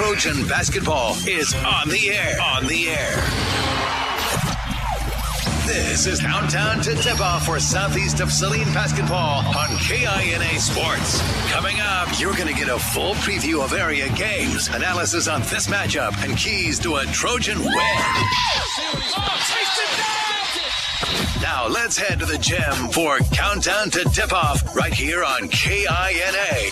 Trojan basketball is on the air. This is Countdown to Tip-Off for Southeast of Saline basketball on KINA Sports. Coming up, you're going to get a full preview of area games, analysis on this matchup, and keys to a Trojan win. Now let's head to the gym for Countdown to Tip-Off right here on KINA.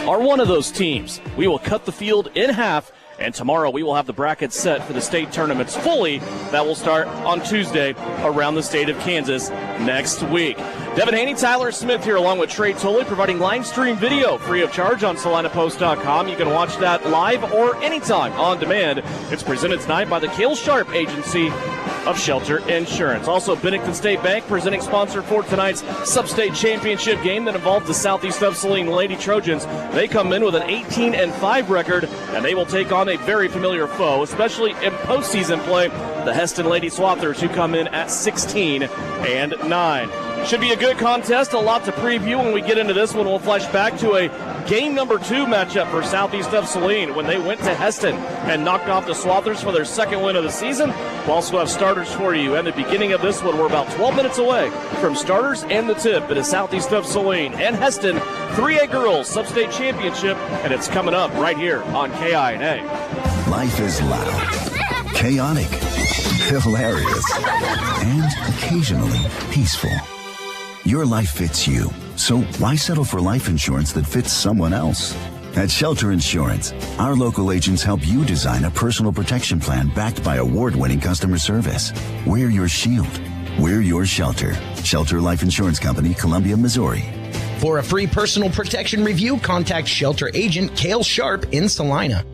Are one of those teams. We will cut the field in half, and tomorrow we will have the brackets set for the state tournaments fully. That will start on Tuesday around the state of Kansas next week. Devin Haney, Tyler Smith here along with Trey Tolley, providing live stream video free of charge on SalinaPost.com. You can watch that live or anytime on demand. It's presented tonight by the Cale Sharp Agency of Shelter Insurance. Also, Bennington State Bank, presenting sponsor for tonight's Sub-State Championship game that involves the Southeast of Saline Lady Trojans. They come in with an 18-5 record, and they will take on a very familiar foe, especially in postseason play, the Hesston Lady Swathers, who come in at 16-9. Should be a good contest, a lot to preview when we get into this one. We'll flash back to a game number 2 matchup for Southeast of Saline when they went to Hesston and knocked off the Swathers for their second win of the season. We'll also have starters for you. And the beginning of this one, we're about 12 minutes away from starters and the tip. It is Southeast of Saline and Hesston 3A Girls Sub-State Championship, and it's coming up right here on KINA. Life is loud, chaotic, hilarious, and occasionally peaceful. Your life fits you, so why settle for life insurance that fits someone else? At Shelter Insurance, our local agents help you design a personal protection plan backed by award-winning customer service. We're your shield. We're your shelter. Shelter Life Insurance Company, Columbia, Missouri. For a free personal protection review, contact Shelter Agent Cale Sharp in Salina.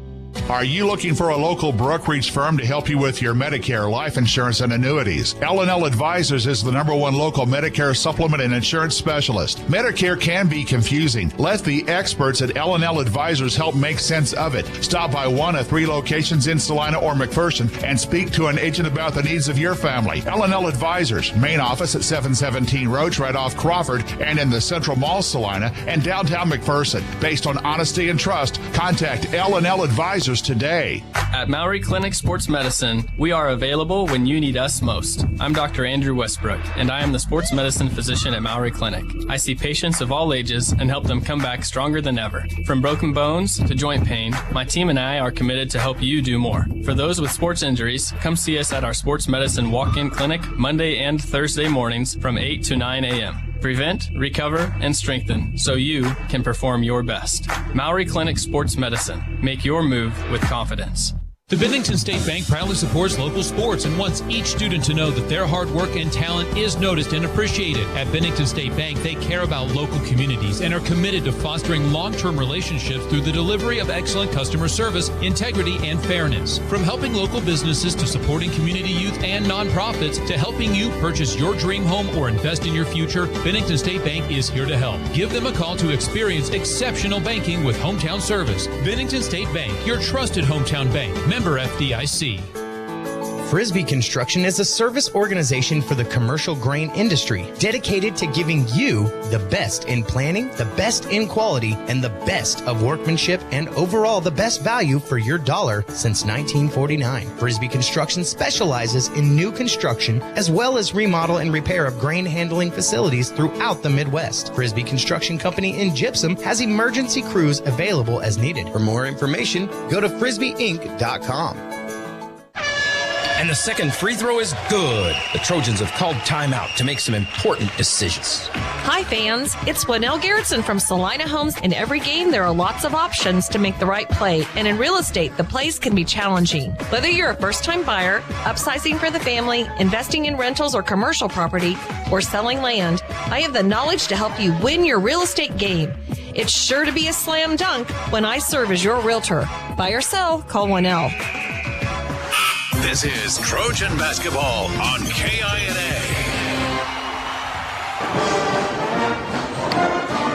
Are you looking for a local brokerage firm to help you with your Medicare, life insurance, and annuities? L&L Advisors is the #1 local Medicare supplement and insurance specialist. Medicare can be confusing. Let the experts at L&L Advisors help make sense of it. Stop by one of 3 locations in Salina or McPherson and speak to an agent about the needs of your family. L&L Advisors, main office at 717 Roach right off Crawford and in the Central Mall Salina and downtown McPherson. Based on honesty and trust, contact L&L Advisors today. At Maury Clinic Sports Medicine, we are available when you need us most. I'm Dr. Andrew Westbrook, and I am the sports medicine physician at Maury Clinic. I see patients of all ages and help them come back stronger than ever. From broken bones to joint pain, my team and I are committed to help you do more. For those with sports injuries, come see us at our sports medicine walk-in clinic Monday and Thursday mornings from 8 to 9 a.m. Prevent, recover, and strengthen so you can perform your best. Maury Clinic Sports Medicine. Make your move with confidence. The Bennington State Bank proudly supports local sports and wants each student to know that their hard work and talent is noticed and appreciated. At Bennington State Bank, they care about local communities and are committed to fostering long-term relationships through the delivery of excellent customer service, integrity, and fairness. From helping local businesses to supporting community youth and nonprofits to helping you purchase your dream home or invest in your future, Bennington State Bank is here to help. Give them a call to experience exceptional banking with hometown service. Bennington State Bank, your trusted hometown bank. Member FDIC. Frisbee Construction is a service organization for the commercial grain industry dedicated to giving you the best in planning, the best in quality, and the best of workmanship, and overall the best value for your dollar since 1949. Frisbee Construction specializes in new construction as well as remodel and repair of grain handling facilities throughout the Midwest. Frisbee Construction Company in Gypsum has emergency crews available as needed. For more information, go to frisbeeinc.com. And the second free throw is good. The Trojans have called timeout to make some important decisions. Hi, fans. It's Winnell Garrettson from Salina Homes. In every game, there are lots of options to make the right play. And in real estate, the plays can be challenging. Whether you're a first-time buyer, upsizing for the family, investing in rentals or commercial property, or selling land, I have the knowledge to help you win your real estate game. It's sure to be a slam dunk when I serve as your realtor. Buy or sell, call Winnell. This is Trojan Basketball on KINA.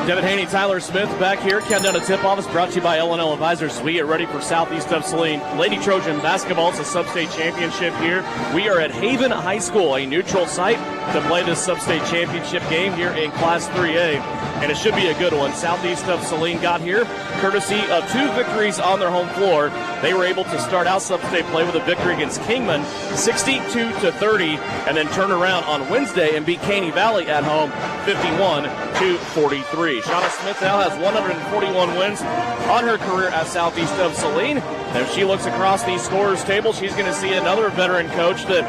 Devin Haney, Tyler Smith back here. Countdown to tip-off is brought to you by L&L Advisors. We get ready for Southeast of Saline. Lady Trojan basketball. It's a sub-state championship here. We are at Haven High School, a neutral site to play this sub-state championship game here in Class 3A. And it should be a good one. Southeast of Saline got here courtesy of 2 victories on their home floor. They were able to start out sub-state play with a victory against Kingman, 62-30, and then turn around on Wednesday and beat Caney Valley at home, 51-43. Shauna Smith now has 141 wins on her career at Southeast of Saline. And if she looks across the scorers table, she's going to see another veteran coach that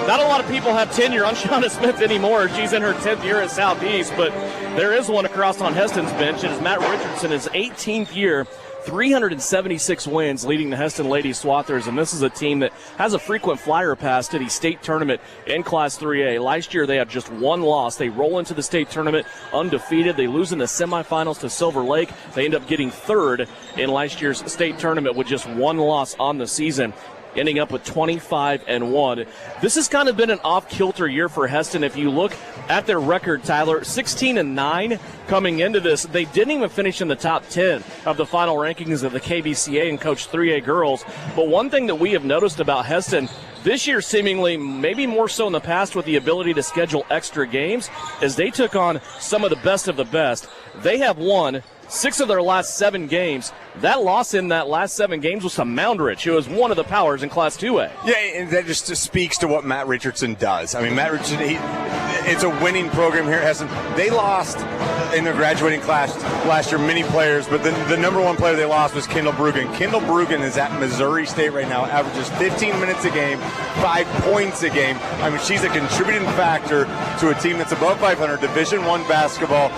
not a lot of people have tenure on Shauna Smith anymore. She's in her 10th year at Southeast, but there is one across on Hesston's bench. It is Matt Richardson, his 18th year. 376 wins leading the Hesston Lady Swathers, and this is a team that has a frequent flyer pass to the state tournament in Class 3A. Last year they had just 1 loss. They roll into the state tournament undefeated. They lose in the semifinals to Silver Lake. They end up getting 3rd in last year's state tournament with just 1 loss on the season, ending up with 25-1. This has kind of been an off-kilter year for Hesston. If you look at their record, Tyler, 16-9 coming into this. They didn't even finish in the top 10 of the final rankings of the KBCA and Coach 3A girls. But one thing that we have noticed about Hesston this year, seemingly maybe more so in the past with the ability to schedule extra games, is they took on some of the best. They have won 6 of their last 7 games. That loss in that last 7 games was to Moundridge, who is one of the powers in Class 2A. Yeah, and that just speaks to what Matt Richardson does. I mean, Matt Richardson, it's a winning program here at Hesston. They lost in their graduating class last year many players, but the number 1 player they lost was Kendall Brugan. Kendall Brugan is at Missouri State right now, averages 15 minutes a game, 5 points a game. I mean, she's a contributing factor to a team that's above 500, Division I basketball.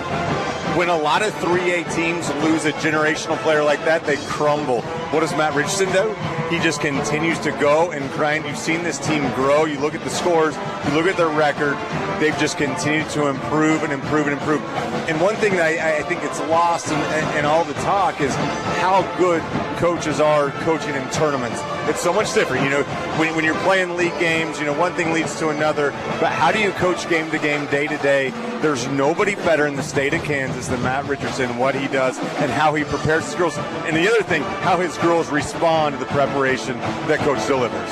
When a lot of 3A teams lose a generational player like that, they crumble. What does Matt Richardson do? He just continues to go and grind. You've seen this team grow. You look at the scores, you look at their record. They've just continued to improve and improve and improve. And one thing that I think gets lost in all the talk is how good coaches are coaching in tournaments. It's so much different. You know, when you're playing league games, you know, one thing leads to another. But how do you coach game to game, day to day? There's nobody better in the state of Kansas than Matt Richardson, what he does and how he prepares his girls. And the other thing, how his girls respond to the preparation that coach delivers.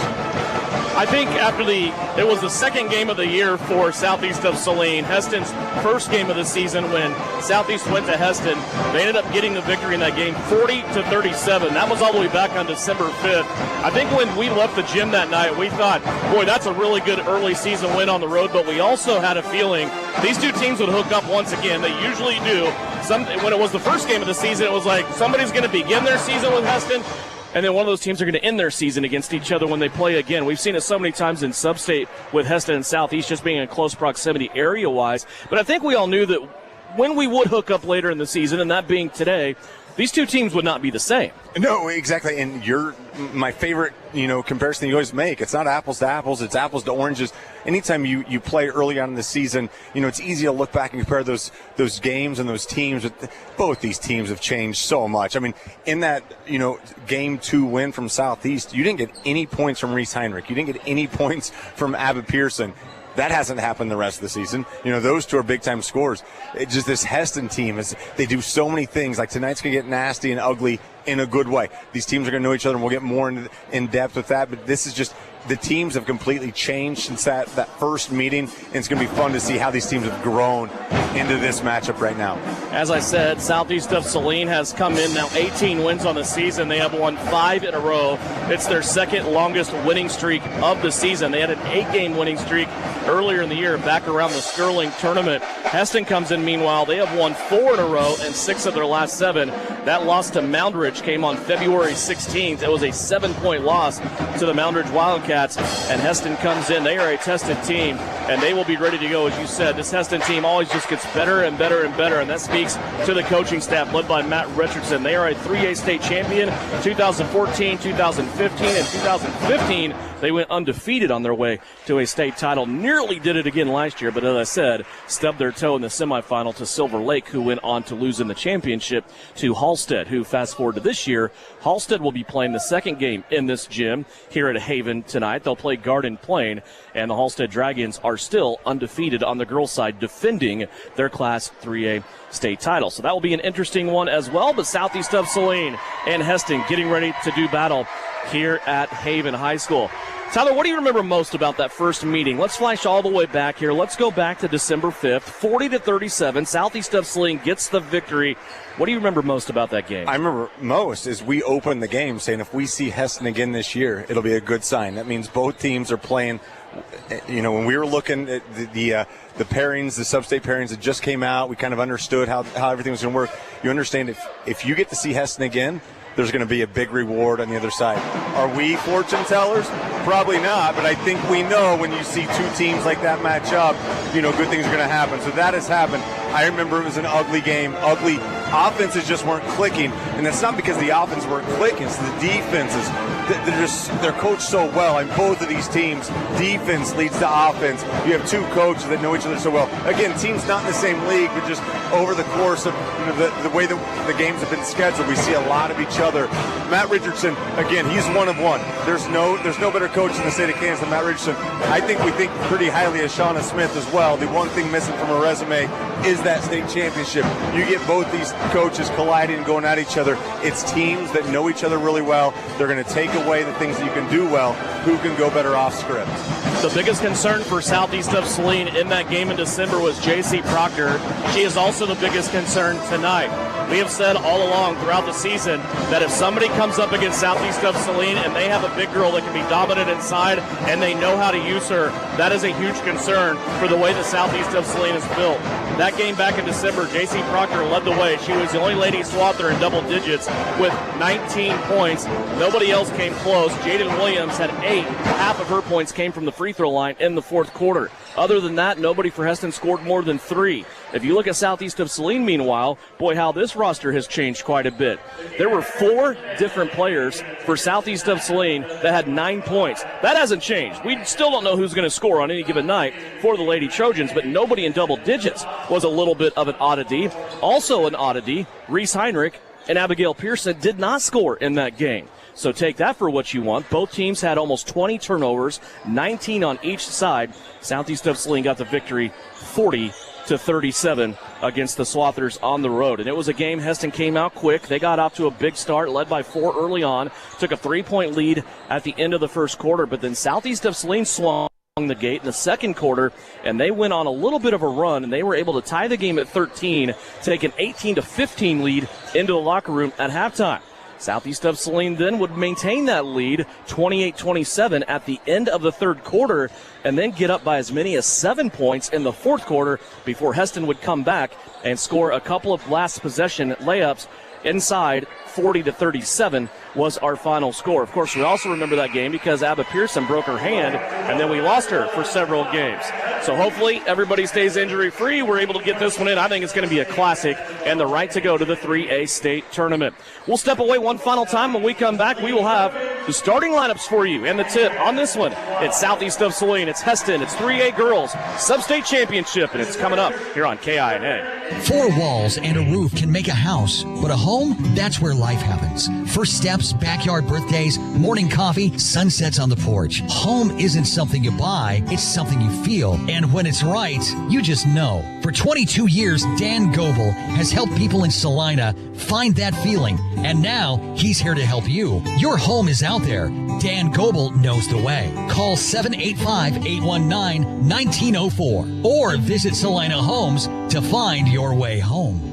I think after it was the second game of the year for Southeast of Saline, Hesston's first game of the season when Southeast went to Hesston. They ended up getting the victory in that game 40-37. That was all the way back on December 5th. I think when we left the gym that night, we thought, boy, that's a really good early season win on the road, but we also had a feeling these 2 teams would hook up once again. They usually do. When it was the first game of the season, it was like somebody's going to begin their season with Hesston, and then one of those teams are going to end their season against each other when they play again. We've seen it so many times in Sub-State with Hesston and Southeast just being in close proximity area-wise. But I think we all knew that when we would hook up later in the season, and that being today, these 2 teams would not be the same. No, exactly. And my favorite, comparison you always make. It's not apples to apples. It's apples to oranges. Anytime you play early on in the season, it's easy to look back and compare those games and those teams. Both these teams have changed so much. I mean, in that, game 2 win from Southeast, you didn't get any points from Reese Heinrich. You didn't get any points from Abba Pearson. That hasn't happened the rest of the season. Those 2 are big-time scorers. It's just this Hesston team, they do so many things. Like tonight's going to get nasty and ugly in a good way. These teams are going to know each other, and we'll get more in depth with that. But this is just the teams have completely changed since that first meeting, and it's going to be fun to see how these teams have grown into this matchup right now. As I said, Southeast of Saline has come in now 18 wins on the season. They have won 5 in a row. It's their second longest winning streak of the season. They had an 8-game winning streak earlier in the year back around the Sterling tournament. Hesston comes in, meanwhile. They have won 4 in a row and 6 of their last 7. That loss to Moundridge came on February 16th. It was a 7-point loss to the Moundridge Wildcats. And Hesston comes in. They are a tested team, and they will be ready to go. As you said, this Hesston team always just gets better and better and better, and that speaks to the coaching staff led by Matt Richardson. They are a 3A state champion 2014, 2015, and 2015 They went undefeated on their way to a state title. Nearly did it again last year, but as I said, stubbed their toe in the semifinal to Silver Lake, who went on to lose in the championship to Halstead, who fast forward to this year. Halstead will be playing the second game in this gym here at Haven tonight. They'll play Garden Plain, and the Halstead Dragons are still undefeated on the girls' side, defending their Class 3A state title. So that will be an interesting one as well. But Southeast of Saline and Hesston getting ready to do battle here at Haven High School. Tyler, what do you remember most about that first meeting? Let's flash all the way back here. Let's go back to December 5th, 40-37. Southeast of Saline gets the victory. What do you remember most about that game? I remember most is we opened the game saying if we see Hesston again this year, it'll be a good sign. That means both teams are playing. You know, when we were looking at the pairings, the sub-state pairings that just came out, we kind of understood how everything was going to work. You understand if you get to see Hesston again, there's going to be a big reward on the other side. Are we fortune tellers? Probably not, but I think we know when you see two teams like that match up, you know, good things are going to happen. So that has happened. I remember it was an ugly game. Ugly offenses just weren't clicking, and that's not because the offense weren't clicking. It's the defenses. They're coached so well, and both of these teams, defense leads to offense. You have two coaches that know each other so well. Again, teams not in the same league, but just over the course of the way that the games have been scheduled, we see a lot of each other. Matt Richardson, again, he's one of one. There's no better coach in the state of Kansas than Matt Richardson. I think we think pretty highly of Shauna Smith as well. The one thing missing from her resume is that state championship. You get both these coaches colliding and going at each other. It's teams that know each other really well. They're going to take away the things that you can do well. Who can go better off script? The biggest concern for Southeast of Saline in that game in December was J.C. Proctor. She is also the biggest concern tonight. We have said all along throughout the season that if somebody comes up against Southeast of Saline and they have a big girl that can be dominant inside and they know how to use her, that is a huge concern for the way the Southeast of Saline is built. That game back in December, J.C. Proctor led the way. She was the only lady swather in double digits with 19 points. Nobody else came close. Jaden Williams had 8. Half of her points came from the free throw line in the fourth quarter. Other than that, nobody for Hesston scored more than 3. If you look at Southeast of Saline, meanwhile, boy, how this roster has changed quite a bit. There were 4 different players for Southeast of Saline that had 9 points. That hasn't changed. We still don't know who's going to score on any given night for the Lady Trojans, but nobody in double digits was a little bit of an oddity. Also an oddity, Reese Heinrich and Abigail Pearson did not score in that game. So take that for what you want. Both teams had almost 20 turnovers, 19 on each side. Southeast of Saline got the victory 40-37 against the Swathers on the road. And it was a game Hesston came out quick. They got off to a big start, led by 4 early on, took a 3-point lead at the end of the first quarter, but then Southeast of Saline swung the gate in the second quarter, and they went on a little bit of a run, and they were able to tie the game at 13, take an 18-15 lead into the locker room at halftime. Southeast of Saline then would maintain that lead, 28-27 at the end of the third quarter, and then get up by as many as 7 points in the fourth quarter before Hesston would come back and score a couple of last possession layups inside. 40-37 was our final score. Of course, we also remember that game because Abba Pearson broke her hand, and then we lost her for several games. So hopefully everybody stays injury-free. We're able to get this one in. I think it's going to be a classic and the right to go to the 3A state tournament. We'll step away one final time. When we come back, we will have the starting lineups for you and the tip on this one. It's Southeast of Saline. It's Hesston. It's 3A girls sub-state championship, and it's coming up here on KINA. 4 walls and a roof can make a house, but a home, that's where life happens. First steps, backyard birthdays, morning coffee, sunsets on the porch. Home isn't something you buy, it's something you feel. And when it's right, you just know. For 22 years, Dan Goebel has helped people in Salina find that feeling. And now he's here to help you. Your home is out there. Dan Goebel knows the way. Call 785-819-1904 or visit Salina Homes to find your way home.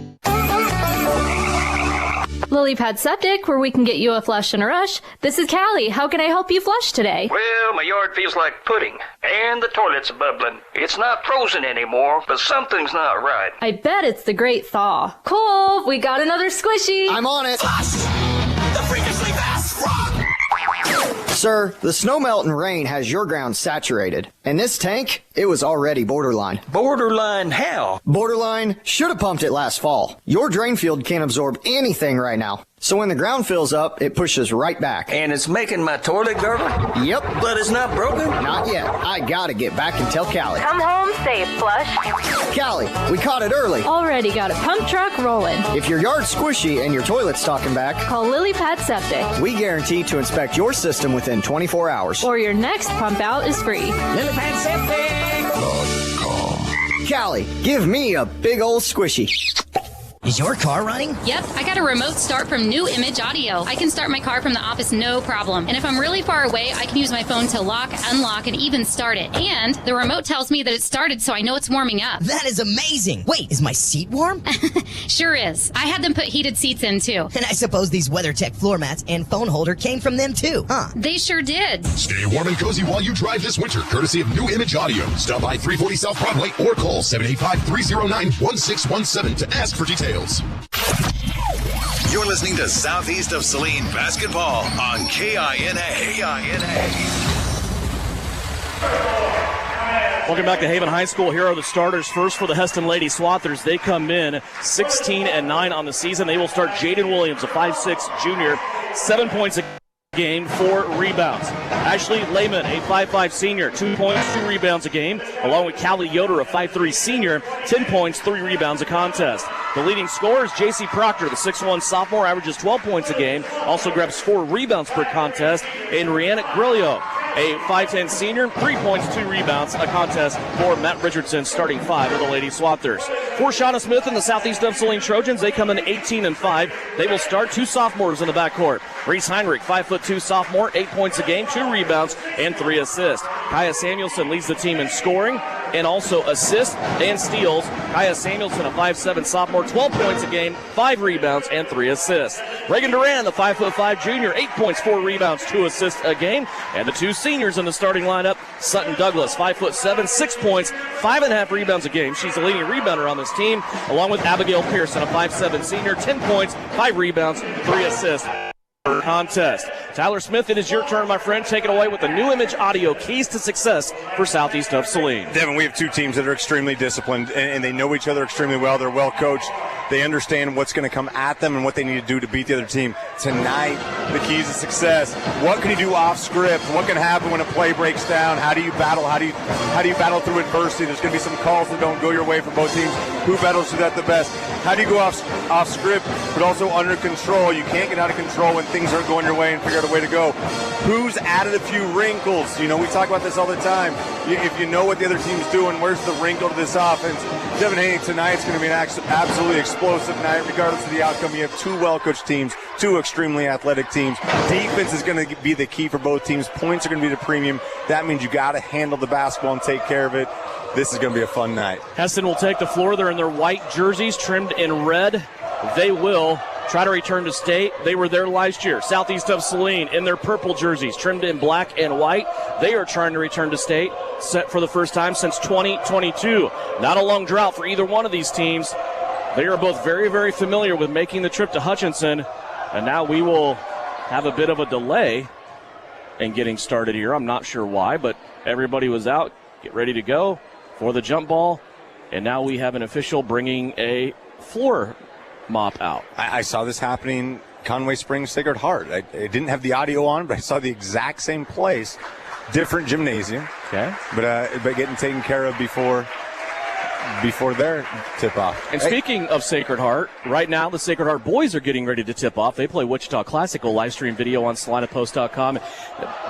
Lilypad Septic, where we can get you a flush in a rush. This is Callie. How can I help you flush today? Well, my yard feels like pudding, and the toilet's bubbling. It's not frozen anymore, but something's not right. I bet it's the Great Thaw. Cole, we got another squishy. I'm on it. Flush, the freakishly fast rock. Sir, the snow melt and rain has your ground saturated. And this tank, it was already borderline. Borderline how? Borderline should have pumped it last fall. Your drain field can't absorb anything right now. So when the ground fills up, it pushes right back. And it's making my toilet gurgle? Yep. But it's not broken? Not yet. I gotta get back and tell Callie. Come home safe, Flush. Callie, we caught it early. Already got a pump truck rolling. If your yard's squishy and your toilet's talking back, call Lily Pad Septic. We guarantee to inspect your system within 24 hours. Or your next pump out is free. Lily Pad Septic. Callie, give me a big old squishy. Is your car running? Yep, I got a remote start from New Image Audio. I can start my car from the office no problem. And if I'm really far away, I can use my phone to lock, unlock, and even start it. And the remote tells me that it started, so I know it's warming up. That is amazing. Wait, is my seat warm? Sure is. I had them put heated seats in, too. And I suppose these WeatherTech floor mats and phone holder came from them, too, huh? They sure did. Stay warm and cozy while you drive this winter, courtesy of New Image Audio. Stop by 340 South Broadway or call 785-309-1617 to ask for details. You're listening to Southeast of Saline Basketball on KINA. Welcome back to Haven High School. Here are the starters. First for the Hesston Lady Swathers. They come in 16-9 on the season. They will start Jaden Williams, a 5'6 junior, 7 points a game, 4 rebounds. Ashley Lehman, a 5'5 senior, 2 points, 2 rebounds a game, along with Callie Yoder, a 5'3 senior, 10 points, 3 rebounds a contest. The leading scorer is J.C. Proctor, the 6'1 sophomore, averages 12 points a game, also grabs 4 rebounds per contest, and Rihanna Grillo, a 5'10 senior, 3 points, 2 rebounds, a contest for Matt Richardson, starting 5 of the Lady Swathers. For Shauna Smith and the Southeast of Saline Trojans, they come in 18-5. They will start 2 sophomores in the backcourt. Reese Heinrich, 5'2 sophomore, 8 points a game, 2 rebounds, and 3 assists. Kaya Samuelson leads the team in scoring and also assists and steals. Kaya Samuelson, a 5'7 sophomore, 12 points a game, 5 rebounds, and 3 assists. Reagan Duran, the 5'5 junior, 8 points, 4 rebounds, 2 assists a game. And the 2 seniors in the starting lineup, Sutton Douglas, 5'7", 6 points, 5.5 rebounds a game. She's the leading rebounder on this team, along with Abigail Pearson, a 5'7 senior, 10 points, 5 rebounds, 3 assists. Contest. Tyler Smith, it is your turn, my friend. Take it away with the New Image Audio keys to success for Southeast of Saline. Devin, we have 2 teams that are extremely disciplined, and they know each other extremely well. They're well coached. They understand what's going to come at them and what they need to do to beat the other team. Tonight, the keys to success. What can you do off script? What can happen when a play breaks down? How do you battle? How do you battle through adversity? There's going to be some calls that don't go your way for both teams. Who battles through that the best? How do you go off script, but also under control? You can't get out of control when things aren't going your way and figure out a way to go. Who's added a few wrinkles? You know, we talk about this all the time. If you know what the other team's doing, where's the wrinkle to this offense? Devin Haney, tonight's going to be an absolutely explosive night, regardless of the outcome. You have 2 well-coached teams, 2 extremely athletic teams. Defense is going to be the key for both teams. Points are going to be the premium. That means you got to handle the basketball and take care of it. This is going to be a fun night. Hesston will take the floor. They're in their white jerseys trimmed in red. They will try to return to state. They were there last year. Southeast of Saline in their purple jerseys trimmed in black and white. They are trying to return to state, set for the first time since 2022. Not a long drought for either one of these teams. They are both very, very familiar with making the trip to Hutchinson. And now we will have a bit of a delay in getting started here. I'm not sure why, but everybody was out, get ready to go for the jump ball. And now we have an official bringing a floor mop out. I saw this happening Conway Springs Sacred Heart. I didn't have the audio on, but I saw the exact same place, different gymnasium. Okay. But getting taken care of before their tip-off. And speaking of Sacred Heart, right now the Sacred Heart boys are getting ready to tip off. They play Wichita Classic. We'll live stream video on SalinaPost.com.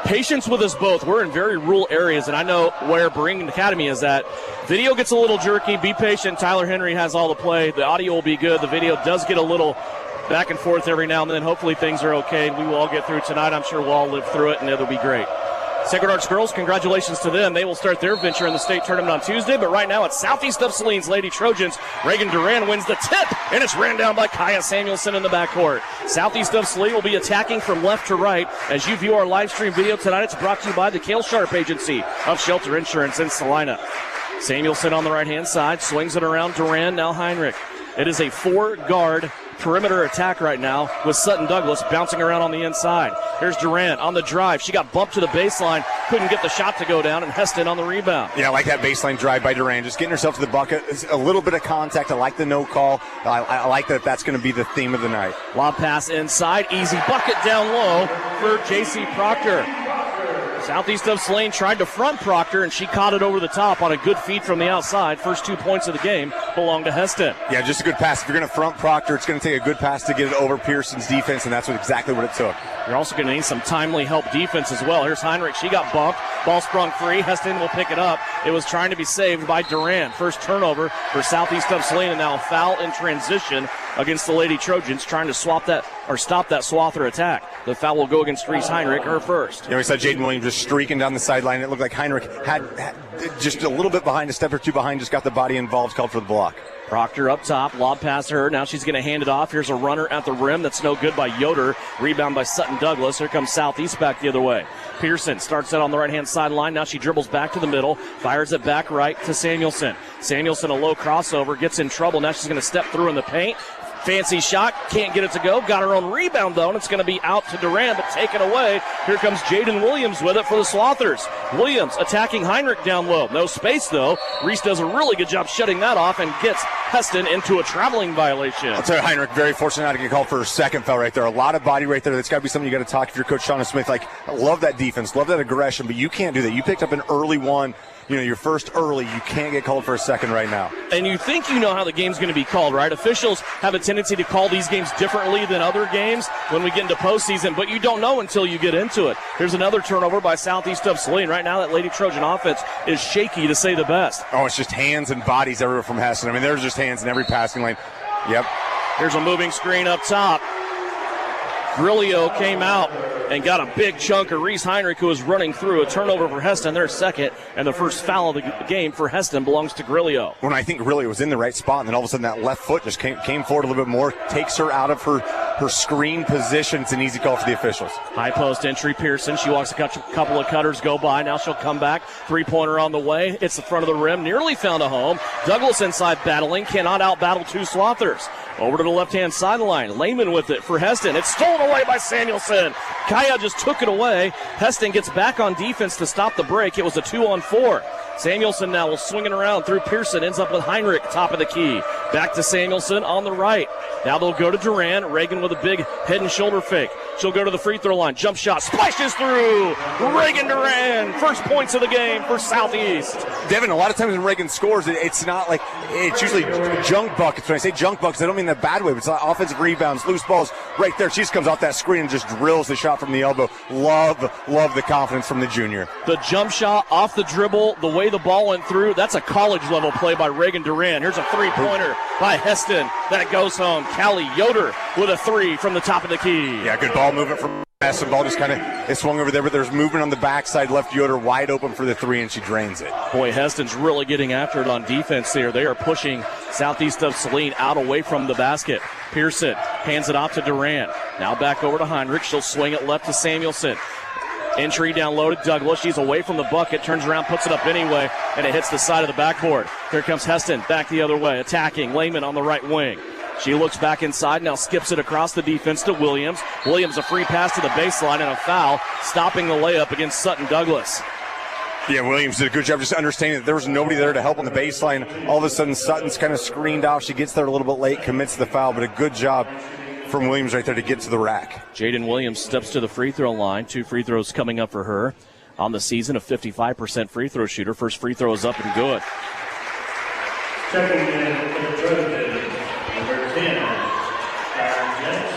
Patience with us both. We're in very rural areas, and I know where Berington Academy is at. Video gets a little jerky. Be patient. Tyler Henry has all the play. The audio will be good. The video does get a little back and forth every now and then. Hopefully things are okay. We will all get through tonight. I'm sure we'll all live through it, and it'll be great. Sacred Hearts girls, congratulations to them. They will start their venture in the state tournament on Tuesday, but right now it's Southeast of Saline's Lady Trojans. Reagan Duran wins the tip, and it's ran down by Kaya Samuelson in the backcourt. Southeast of Saline will be attacking from left to right. As you view our live stream video tonight, it's brought to you by the Cale Sharp Agency of Shelter Insurance in Salina. Samuelson on the right-hand side, swings it around Duran, now Heinrich. It is a 4-guard perimeter attack right now with Sutton Douglas bouncing around on the inside. Here's Durant on the drive. She got bumped to the baseline, couldn't get the shot to go down, and Hesston on the rebound. Yeah, I like that baseline drive by Durant, just getting herself to the bucket. It's a little bit of contact. I like the no call. I like that that's going to be the theme of the night. Lob pass inside, easy bucket down low for J.C. Proctor. Southeast of Saline tried to front Proctor, and she caught it over the top on a good feed from the outside. First 2 points of the game belong to Hesston. Yeah, just a good pass. If you're going to front Proctor, it's going to take a good pass to get it over Pearson's defense, and that's exactly what it took. You're also going to need some timely help defense as well. Here's Heinrich. She got bumped. Ball sprung free. Hesston will pick it up. It was trying to be saved by Durant. First turnover for Southeast of Saline, and now a foul in transition against the Lady Trojans, trying to stop that Swather attack. The foul will go against Reese Heinrich, her first. Yeah, we saw Jaden Williams just streaking down the sideline. It looked like Heinrich had just a little bit behind, a step or two behind, just got the body involved, called for the block. Proctor up top, lob pass to her. Now she's going to hand it off. Here's a runner at the rim. That's no good by Yoder. Rebound by Sutton Douglas. Here comes Southeast back the other way. Pearson starts it on the right-hand sideline. Now she dribbles back to the middle, fires it back right to Samuelson. Samuelson, a low crossover, gets in trouble. Now she's going to step through in the paint. Fancy shot, can't get it to go. Got her own rebound, though, and it's going to be out to Durant, but taken away. Here comes Jaden Williams with it for the Swathers. Williams attacking Heinrich down low. No space, though. Reese does a really good job shutting that off and gets Hesston into a traveling violation. I'll tell you, Heinrich, very fortunate not to get called for her second foul right there. A lot of body right there. That's got to be something you got to talk if you're Coach Shauna Smith. Like, I love that defense, love that aggression, but you can't do that. You picked up an early one. You know, your first early, you can't get called for a second right now. And you think you know how the game's going to be called, right? Officials have a tendency to call these games differently than other games when we get into postseason, but you don't know until you get into it. Here's another turnover by Southeast of Saline. Right now, that Lady Trojan offense is shaky, to say the best. Oh, it's just hands and bodies everywhere from Hesston. I mean, there's just hands in every passing lane. Yep. Here's a moving screen up top. Grillo came out and got a big chunk of Reese Heinrich, who was running through. A turnover for Hesston, their second, and the first foul of the game for Hesston belongs to Grillo. When I think Grillo was in the right spot, and then all of a sudden that left foot just came forward a little bit more, takes her out of her screen position. It's an easy call for the officials. High post entry, Pearson. She walks a couple of cutters, go by. Now she'll come back. Three-pointer on the way. It's the front of the rim. Nearly found a home. Douglas inside battling. Cannot out-battle two Swathers. Over to the left-hand sideline. Lehman with it for Hesston. It's stolen away by Samuelson. Kaya just took it away. Hesston gets back on defense to stop the break. It was a 2-on-4. Samuelson now will swing it around through Pearson. Ends up with Heinrich, top of the key. Back to Samuelson on the right. Now they'll go to Durant. Reagan with a big head and shoulder fake. She'll go to the free throw line. Jump shot. Splashes through. Reagan Durant. First points of the game for Southeast. Devin, a lot of times when Reagan scores, it's not like, it's usually junk buckets. When I say junk buckets, I don't mean that bad way, but it's like offensive rebounds, loose balls. Right there, she just comes off that screen and just drills the shot from the elbow. Love the confidence from the junior. The jump shot off the dribble, the way the ball went through, that's a college-level play by Reagan Durant. Here's a three-pointer by Hesston. That goes home. Callie Yoder with a three from the top of the key. Yeah, good ball movement from Hesston. Ball just kind of it swung over there, but there's movement on the backside. Left Yoder wide open for the three, and she drains it. Boy, Heston's really getting after it on defense here. They are pushing Southeast of Saline out away from the basket. Pearson hands it off to Durant. Now back over to Heinrich. She'll swing it left to Samuelson. Entry down low to Douglas. She's away from the bucket, turns around, puts it up anyway, and it hits the side of the backboard. Here comes Hesston back the other way, attacking. Lehman on the right wing. She looks back inside, now skips it across the defense to Williams. Williams, a free pass to the baseline and a foul, stopping the layup against Sutton Douglas. Yeah, Williams did a good job just understanding that there was nobody there to help on the baseline. All of a sudden, Sutton's kind of screened off. She gets there a little bit late, commits the foul, but a good job from Williams right there to get to the rack. Jaden Williams steps to the free throw line. 2 free throws coming up for her on the season, a 55% free throw shooter. First free throw is up and good. Checking in for the Trojans, number 10, Taryn Getz,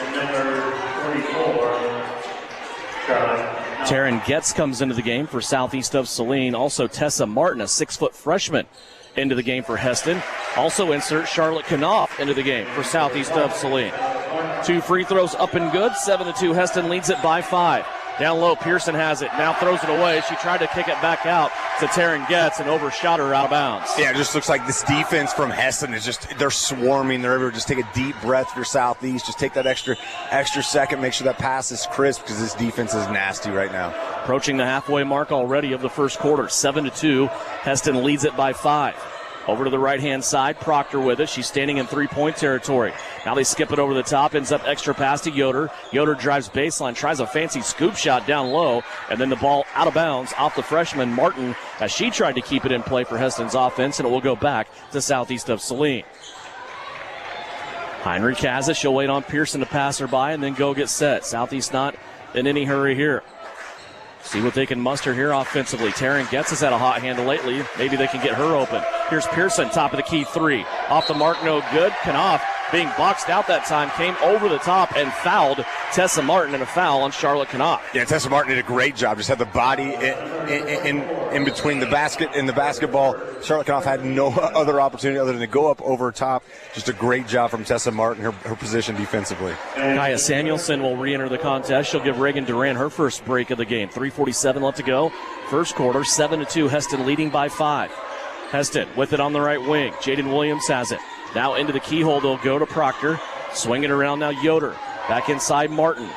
and number 44, Charlotte. Taryn Getz comes into the game for Southeast of Saline. Also Tessa Martin, a 6-foot freshman, into the game for Hesston. Also insert Charlotte Knopf into the game for Southeast of Saline. 2 free throws up and good. 7-2. Hesston leads it by 5. Down low, Pearson has it. Now throws it away. She tried to kick it back out to Taryn Getz and overshot her out of bounds. Yeah, it just looks like this defense from Hesston is just, they're swarming. They're everywhere. Just take a deep breath for Southeast. Just take that extra second. Make sure that pass is crisp because this defense is nasty right now. Approaching the halfway mark already of the first quarter. 7-2. Hesston leads it by 5. Over to the right-hand side, Proctor with it. She's standing in three-point territory. Now they skip it over the top, ends up extra pass to Yoder. Yoder drives baseline, tries a fancy scoop shot down low, and then the ball out of bounds off the freshman Martin as she tried to keep it in play for Hesston's offense, and it will go back to southeast of Saline. Heinrich has it. She'll wait on Pearson to pass her by and then go get set. Southeast not in any hurry here. See what they can muster here offensively. Taryn Getz has had a hot handle lately. Maybe they can get her open. Here's Pearson, top of the key three. Off the mark, no good. Knopf, being boxed out that time, came over the top and fouled Tessa Martin, and a foul on Charlotte Knopf. Yeah, Tessa Martin did a great job. Just had the body in between the basket and the basketball. Charlotte Knopf had no other opportunity other than to go up over top. Just a great job from Tessa Martin, her position defensively. Kaya Samuelson will re-enter the contest. She'll give Reagan Duran her first break of the game. 3:47 left to go. First quarter, 7-2. Hesston leading by 5. Hesston with it on the right wing. Jaden Williams has it. Now into the keyhole, they'll go to Proctor. Swing it around now, Yoder. Back inside Martin.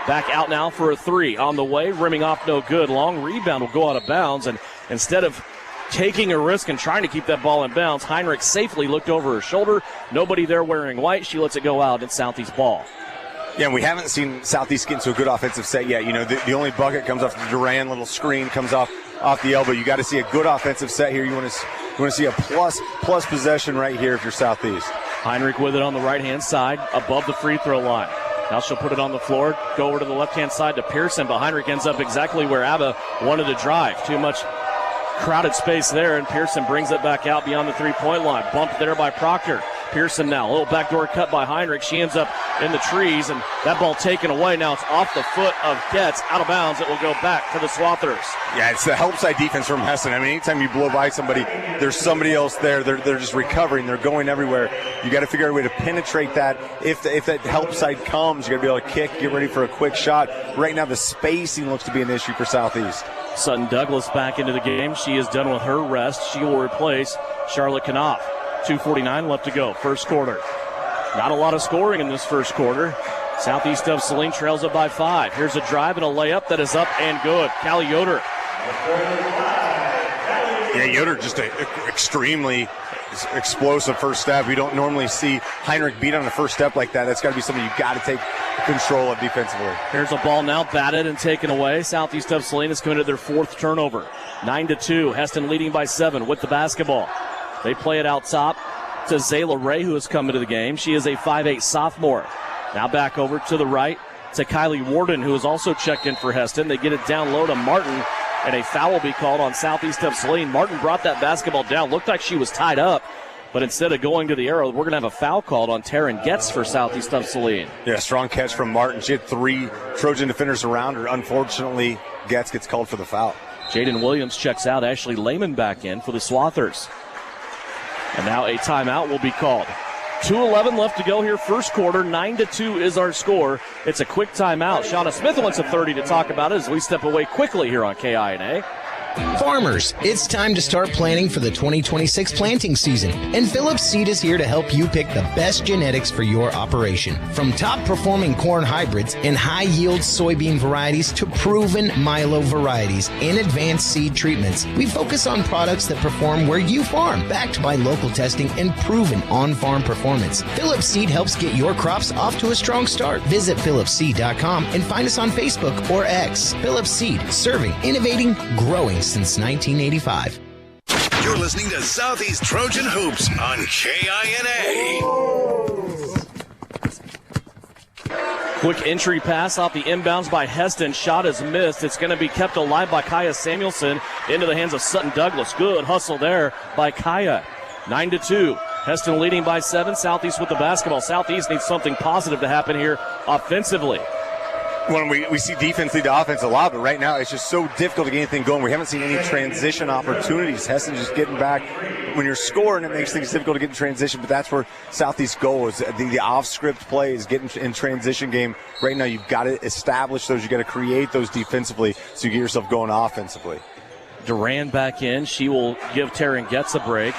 Back out now for a three. On the way, rimming off no good. Long rebound will go out of bounds. And instead of taking a risk and trying to keep that ball in bounds, Heinrich safely looked over her shoulder. Nobody there wearing white. She lets it go out in Southeast ball. Yeah, and we haven't seen Southeast get into a good offensive set yet. You know, the only bucket comes off the Duran, little screen comes off the elbow. You got to see a good offensive set here. You want to see a plus possession right here if you're Southeast. Heinrich with it on the right-hand side, above the free throw line. Now she'll put it on the floor, go over to the left-hand side to Pearson, but Heinrich ends up exactly where Abba wanted to drive. Too much crowded space there, and Pearson brings it back out beyond the three-point line. Bumped there by Proctor. Pearson now, a little backdoor cut by Heinrich. She ends up in the trees, and that ball taken away. Now it's off the foot of Getz, out of bounds. It will go back to the Swathers. Yeah, it's the help side defense from Hesston. I mean, anytime you blow by somebody, there's somebody else there. They're just recovering. They're going everywhere. You got to figure out a way to penetrate that. If that help side comes, you got to be able to kick, get ready for a quick shot. Right now, the spacing looks to be an issue for Southeast. Sutton Douglas back into the game. She is done with her rest. She will replace Charlotte Knopf. 2:49 left to go. First quarter. Not a lot of scoring in this first quarter. Southeast of Saline trails it by 5. Here's a drive and a layup that is up and good. Callie Yoder. Yeah, Yoder just an extremely explosive first step. We don't normally see Heinrich beat on the first step like that. That's got to be something you've got to take control of defensively. Here's a ball now batted and taken away. Southeast of Saline has committed their 4th turnover. 9-2. Hesston leading by 7 with the basketball. They play it out top to Zayla Ray, who has come into the game. She is a 5'8 sophomore. Now back over to the right to Kylie Warden, who has also checked in for Hesston. They get it down low to Martin, and a foul will be called on Southeast of Saline. Martin brought that basketball down. Looked like she was tied up, but instead of going to the arrow, we're going to have a foul called on Taryn Getz for Southeast of Saline. Yeah, strong catch from Martin. She had 3 Trojan defenders around her. Unfortunately, Getz gets called for the foul. Jaden Williams checks out. Ashley Lehman back in for the Swathers. And now a timeout will be called. 2:11 left to go here, first quarter. 9-2 is our score. It's a quick timeout. Shauna Smith wants a 30 to talk about it as we step away quickly here on KINA. Farmers, it's time to start planning for the 2026 planting season, and Phillips Seed is here to help you pick the best genetics for your operation. From top-performing corn hybrids and high-yield soybean varieties to proven milo varieties and advanced seed treatments, we focus on products that perform where you farm, backed by local testing and proven on-farm performance. Phillips Seed helps get your crops off to a strong start. Visit phillipsseed.com and find us on Facebook or X. Phillips Seed, serving, innovating, growing since 1985. You're listening to Southeast Trojan Hoops on KINA. Quick entry pass off the inbounds by Hesston. Shot is missed. It's going to be kept alive by Kaya Samuelson into the hands of Sutton Douglas. Good hustle there by Kaya. 9-2. Hesston leading by 7. Southeast with the basketball. Southeast needs something positive to happen here offensively. When we see defense lead to offense a lot, but right now it's just so difficult to get anything going. We haven't seen any transition opportunities. Hesston just getting back. When you're scoring, it makes things difficult to get in transition, but that's where Southeast goes. The off-script play is getting in transition game. Right now you've got to establish those. You've got to create those defensively so you get yourself going offensively. Duran back in. She will give Taryn Getz a break.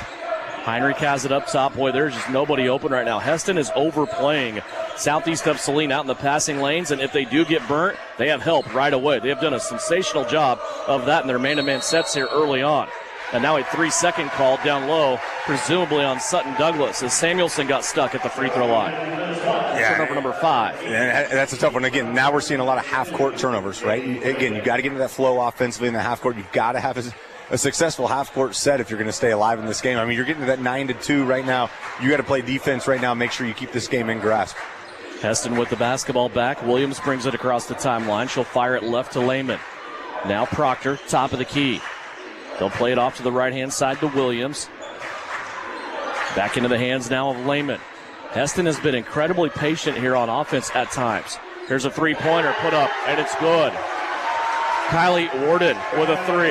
Heinrich has it up top. Boy, there's just nobody open right now. Hesston is overplaying Southeast of Saline out in the passing lanes, and if they do get burnt, they have help right away. They have done a sensational job of that in their man-to-man sets here early on. And now a 3-second call down low, presumably on Sutton Douglas, as Samuelson got stuck at the free throw line. Turnover number 5. And that's a tough one. Again, now we're seeing a lot of half-court turnovers, right? Again, you've got to get into that flow offensively in the half-court. You've got to have a successful half-court set if you're going to stay alive in this game. I mean, you're getting to that 9-2 right now. You got to play defense right now. Make sure you keep this game in grasp. Hesston with the basketball back. Williams brings it across the timeline. She'll fire it left to Lehman. Now Proctor, top of the key. They'll play it off to the right-hand side to Williams. Back into the hands now of Lehman. Hesston has been incredibly patient here on offense at times. Here's a three-pointer put up, and it's good. Kylie Warden with a 3.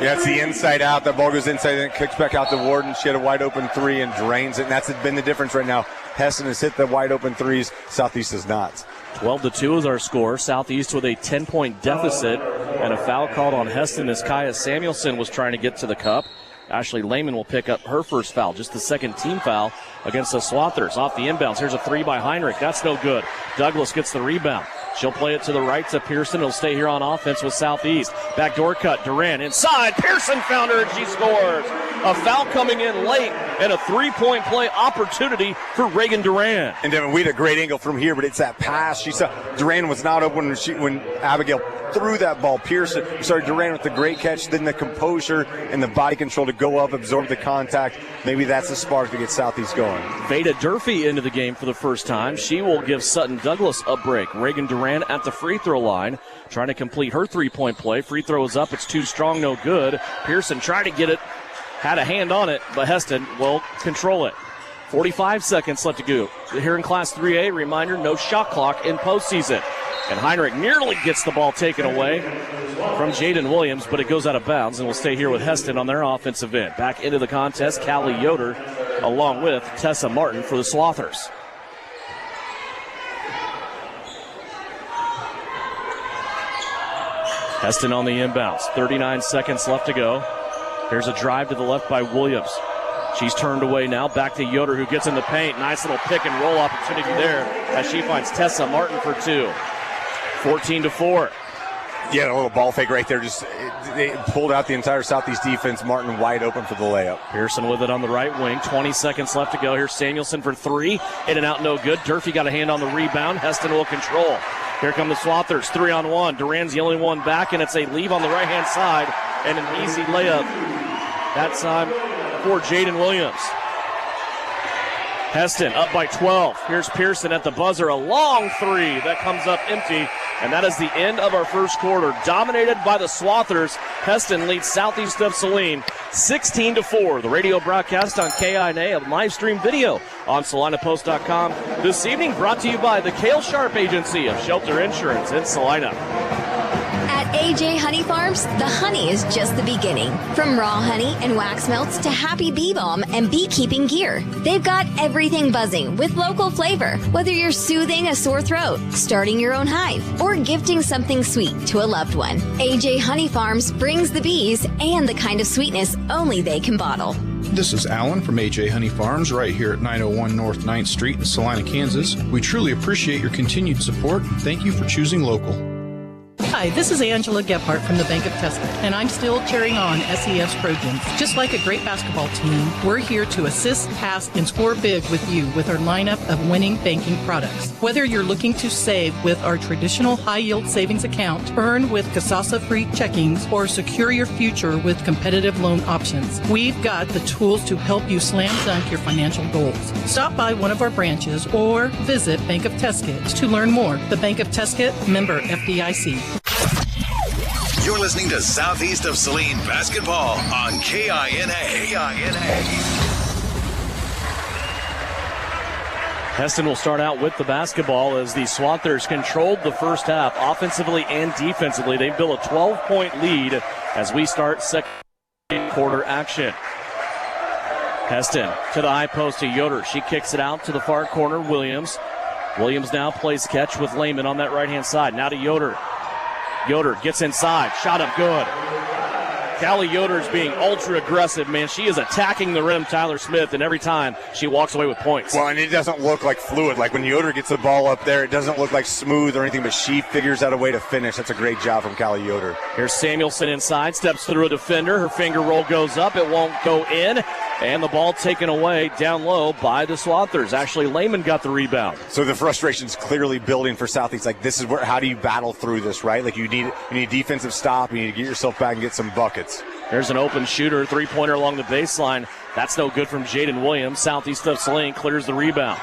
Yeah, it's the inside out. That ball goes inside and it kicks back out to Warden. She had a wide open 3 and drains it, and that's been the difference right now. Hesston has hit the wide open 3s. Southeast has not. 12-2 is our score. Southeast with a 10-point deficit, and a foul called on Hesston as Kaya Samuelson was trying to get to the cup. Ashley Lehman will pick up her first foul, just the second team foul against the Swathers. Off the inbounds, here's a 3 by Heinrich. That's no good. Douglas gets the rebound. She'll play it to the right to Pearson. He'll stay here on offense with Southeast. Backdoor cut, Duran inside. Pearson found her and she scores. A foul coming in late and a 3-point play opportunity for Reagan Duran. And Devin, we had a great angle from here, but it's that pass. She saw Duran was not open when Abigail threw that ball. Duran with the great catch, then the composure and the body control to go up, absorb the contact. Maybe that's the spark to get Southeast going. Veda Durfee into the game for the first time. She will give Sutton Douglas a break. Reagan Duran at the free throw line, trying to complete her 3-point play. Free throw is up. It's too strong, no good. Pearson tried to get it, had a hand on it, but Hesston will control it. 45 seconds left to go. Here in Class 3A, reminder, no shot clock in postseason. And Heinrich nearly gets the ball taken away from Jaden Williams, but it goes out of bounds and will stay here with Hesston on their offensive end. Back into the contest, Callie Yoder along with Tessa Martin for the Swathers. Hesston on the inbounds. 39 seconds left to go. Here's a drive to the left by Williams. She's turned away now. Back to Yoder, who gets in the paint. Nice little pick and roll opportunity there as she finds Tessa Martin for 2. 14-4. Yeah, a little ball fake right there. Just they pulled out the entire Southeast defense. Martin wide open for the layup. Pearson with it on the right wing. 20 seconds left to go. Here's Samuelson for 3. In and out, no good. Durfee got a hand on the rebound. Hesston will control. Here come the Swathers. 3-on-1. Duran's the only one back, and it's a leave on the right-hand side and an easy layup. That time for Jaden Williams. Hesston up by 12. Here's Pearson at the buzzer. A long 3 that comes up empty. And that is the end of our first quarter. Dominated by the Swathers. Hesston leads Southeast of Saline 16-4. The radio broadcast on KINA, a live stream video on SalinaPost.com. This evening brought to you by the Cale Sharp Agency of Shelter Insurance in Salina. At AJ Honey Farms, the honey is just the beginning. From raw honey and wax melts to happy bee balm and beekeeping gear, they've got everything buzzing with local flavor. Whether you're soothing a sore throat, starting your own hive, or gifting something sweet to a loved one, AJ Honey Farms brings the bees and the kind of sweetness only they can bottle. This is Alan from AJ Honey Farms right here at 901 North 9th Street in Salina, Kansas. We truly appreciate your continued support and thank you for choosing local. Hi, this is Angela Gephardt from the Bank of Tuscan, and I'm still cheering on SES Trojans. Just like a great basketball team, we're here to assist, pass, and score big with you with our lineup of winning banking products. Whether you're looking to save with our traditional high-yield savings account, earn with Kasasa-free checkings, or secure your future with competitive loan options, we've got the tools to help you slam dunk your financial goals. Stop by one of our branches or visit Bank of Tuscan to learn more. The Bank of Tuscan, member FDIC. You're listening to Southeast of Saline basketball on KINA. Hesston will start out with the basketball as the Swathers controlled the first half offensively and defensively. They've built a 12-point lead as we start second quarter action. Hesston to the high post to Yoder. She kicks it out to the far corner, Williams. Williams now plays catch with Lehman on that right-hand side. Now to Yoder. Yoder gets inside. Shot up good. Callie Yoder's being ultra aggressive, man. She is attacking the rim, Tyler Smith, and every time she walks away with points. Well, and it doesn't look like fluid. Like when Yoder gets the ball up there, it doesn't look like smooth or anything, but she figures out a way to finish. That's a great job from Callie Yoder. Here's Samuelson inside, steps through a defender. Her finger roll goes up. It won't go in. And the ball taken away down low by the Swathers. Ashley Lehman got the rebound. So the frustration's clearly building for Southeast. Like, this is where, how do you battle through this, right? Like, you need defensive stop. You need to get yourself back and get some buckets. There's an open shooter, three-pointer along the baseline. That's no good from Jaden Williams. Southeast of Saline clears the rebound.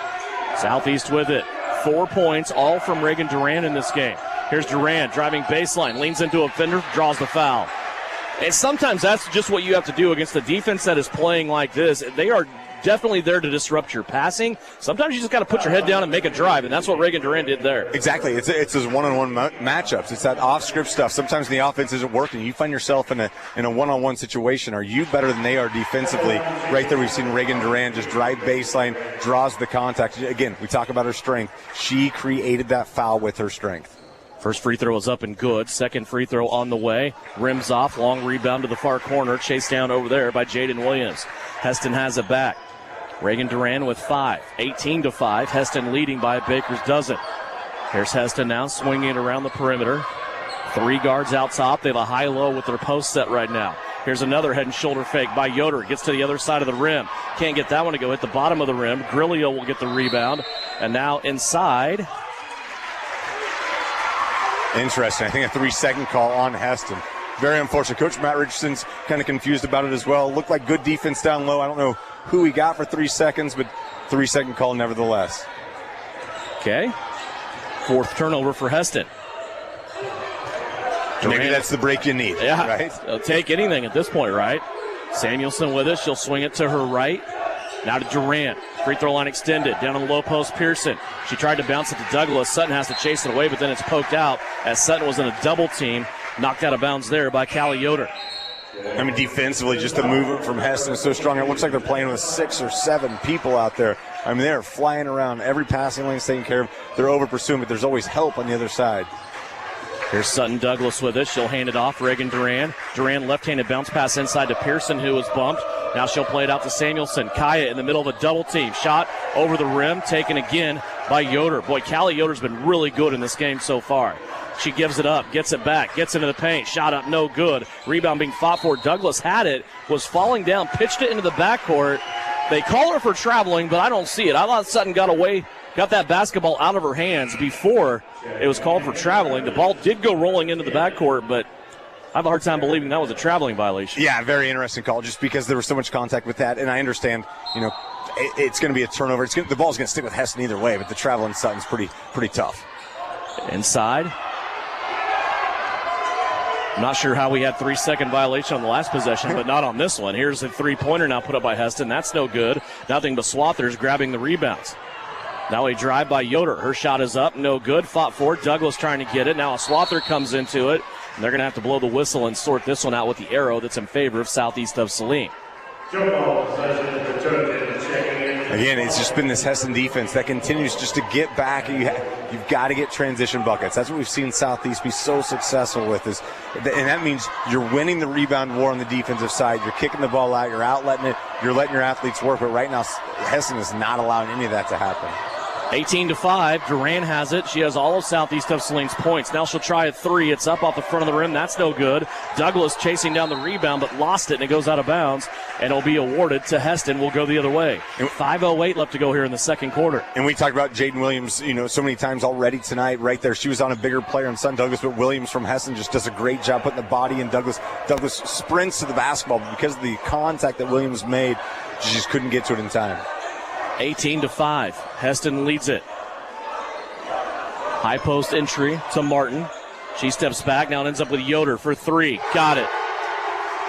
Southeast with it. 4 points, all from Reagan Duran in this game. Here's Duran driving baseline, leans into a fender, draws the foul. And sometimes that's just what you have to do against a defense that is playing like this. They are definitely there to disrupt your passing. Sometimes you just got to put your head down and make a drive, and that's what Reagan Duran did there. Exactly. It's those one-on-one matchups. It's that off-script stuff. Sometimes the offense isn't working. You find yourself in a one-on-one situation. Are you better than they are defensively? Right there we've seen Reagan Duran just drive baseline, draws the contact. Again, we talk about her strength. She created that foul with her strength. First free throw is up and good. Second free throw on the way. Rims off. Long rebound to the far corner. Chased down over there by Jaden Williams. Hesston has it back. Reagan Duran with 5. 18-5. Hesston leading by a baker's dozen. Here's Hesston now swinging it around the perimeter. 3 guards out top. They have a high-low with their post set right now. Here's another head and shoulder fake by Yoder. Gets to the other side of the rim. Can't get that one to go. Hit the bottom of the rim. Grillo will get the rebound. And now inside. Interesting. I think a 3-second call on Hesston. Very unfortunate. Coach Matt Richardson's kind of confused about it as well. Looked like good defense down low. I don't know who he got for 3 seconds, but 3-second call nevertheless. Okay. 4th turnover for Hesston. Maybe that's the break you need. Yeah. Right? They'll take anything at this point, right? Samuelson with it. She'll swing it to her right. Now to Durant. Free throw line extended. Down on the low post, Pearson. She tried to bounce it to Douglas. Sutton has to chase it away, but then it's poked out as Sutton was in a double team. Knocked out of bounds there by Callie Yoder. I mean, defensively, just the movement from Hesston is so strong. It looks like they're playing with 6 or 7 people out there. I mean, they're flying around. Every passing lane is taken care of. They're over pursuing, but there's always help on the other side. Here's Sutton Douglas with it. She'll hand it off. Reagan Duran. Duran left-handed bounce pass inside to Pearson, who was bumped. Now she'll play it out to Samuelson. Kaya in the middle of a double team. Shot over the rim, taken again by Yoder. Boy, Callie Yoder's been really good in this game so far. She gives it up, gets it back, gets into the paint. Shot up, no good. Rebound being fought for. Douglas had it, was falling down, pitched it into the backcourt. They call her for traveling, but I don't see it. I thought Sutton got that basketball out of her hands before it was called for traveling. The ball did go rolling into the backcourt, but I have a hard time believing that was a traveling violation. Yeah, very interesting call, just because there was so much contact with that. And I understand, it's going to be a turnover. The ball's going to stick with Hesston either way, but the traveling Sutton's pretty tough. Inside. I'm not sure how we had 3-second violation on the last possession, but not on this one. Here's a three-pointer now put up by Hesston. That's no good. Nothing but Swathers grabbing the rebounds. Now a drive by Yoder. Her shot is up, no good. Fought for it. Douglas trying to get it. Now a Swather comes into it. And they're going to have to blow the whistle and sort this one out with the arrow that's in favor of Southeast of Saline. Again, it's just been this Hesston defense that continues just to get back. You've got to get transition buckets. That's what we've seen Southeast be so successful with. And that means you're winning the rebound war on the defensive side. You're kicking the ball out. You're outletting it. You're letting your athletes work. But right now, Hesston is not allowing any of that to happen. 18-5. Duran has it. She has all of Southeast of Saline's points. Now she'll try a 3. It's up off the front of the rim. That's no good. Douglas chasing down the rebound, but lost it, and it goes out of bounds. And it'll be awarded to Hesston. We'll go the other way. 5:08 left to go here in the second quarter. And we talked about Jaden Williams, so many times already tonight. Right there, she was on a bigger player on Sun Douglas, but Williams from Hesston just does a great job putting the body in. Douglas sprints to the basketball, but because of the contact that Williams made, she just couldn't get to it in time. 18-5. Hesston leads it. High post entry to Martin. She steps back, now ends up with Yoder for 3. Got it.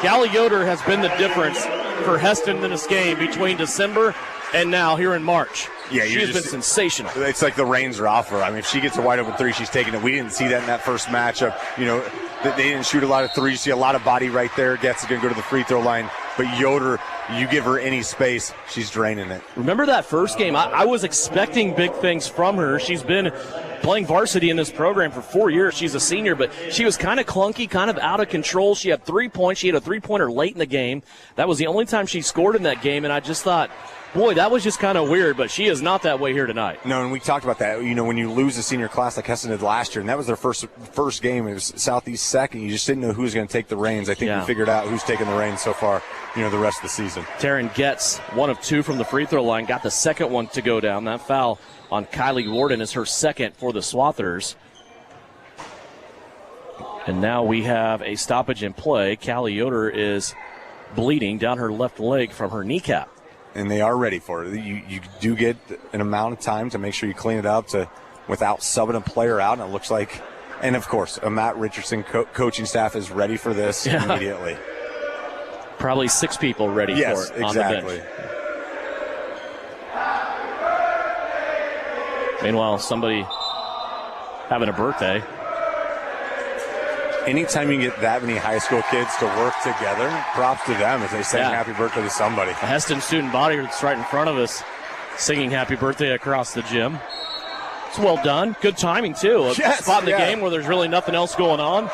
Callie Yoder has been the difference for Hesston in this game between December and now here in March. Yeah, she has been sensational. It's like the reins are off her. I mean, if she gets a wide open 3, she's taking it. We didn't see that in that first matchup. They didn't shoot a lot of 3s. You see a lot of body right there. Gets going to go to the free throw line. But Yoder, you give her any space, she's draining it. Remember that first game? I was expecting big things from her. She's been playing varsity in this program for 4 years. She's a senior, but she was kind of clunky, kind of out of control. She had 3 points. She had a three-pointer late in the game. That was the only time she scored in that game, and I just thought, boy, that was just kind of weird, but she is not that way here tonight. No, and we talked about that. You know, when you lose a senior class like Hesston did last year, and that was their first game, it was Southeast second, you just didn't know who was going to take the reins. I think we figured out who's taking the reins so far, you know, the rest of the season. Taryn gets 1 of 2 from the free throw line, got the second one to go down. That foul on Kylie Warden is her second for the Swathers. And now we have a stoppage in play. Callie Yoder is bleeding down her left leg from her kneecap. And they are ready for it. You do get an amount of time to make sure you clean it up without subbing a player out, and it looks like, and of course, a Matt Richardson coaching staff is ready for this immediately. Probably 6 people ready for it exactly. on the bench. Meanwhile, somebody having a birthday. Anytime you get that many high school kids to work together, props to them as they sing happy birthday to somebody. A Hesston student body that's right in front of us singing happy birthday across the gym. It's well done. Good timing, too. A spot in the game where there's really nothing else going on.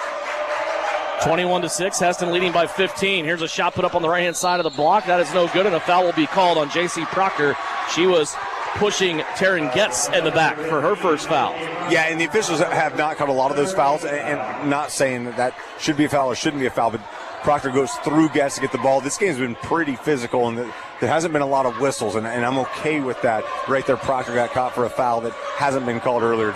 21-6, Hesston leading by 15. Here's a shot put up on the right-hand side of the block. That is no good, and a foul will be called on J.C. Proctor. She was pushing Taryn Getz in the back for her first foul. Yeah, and the officials have not called a lot of those fouls, and not saying that should be a foul or shouldn't be a foul, but Proctor goes through Getz to get the ball. This game's been pretty physical, and there hasn't been a lot of whistles, and I'm okay with that. Right there, Proctor got caught for a foul that hasn't been called earlier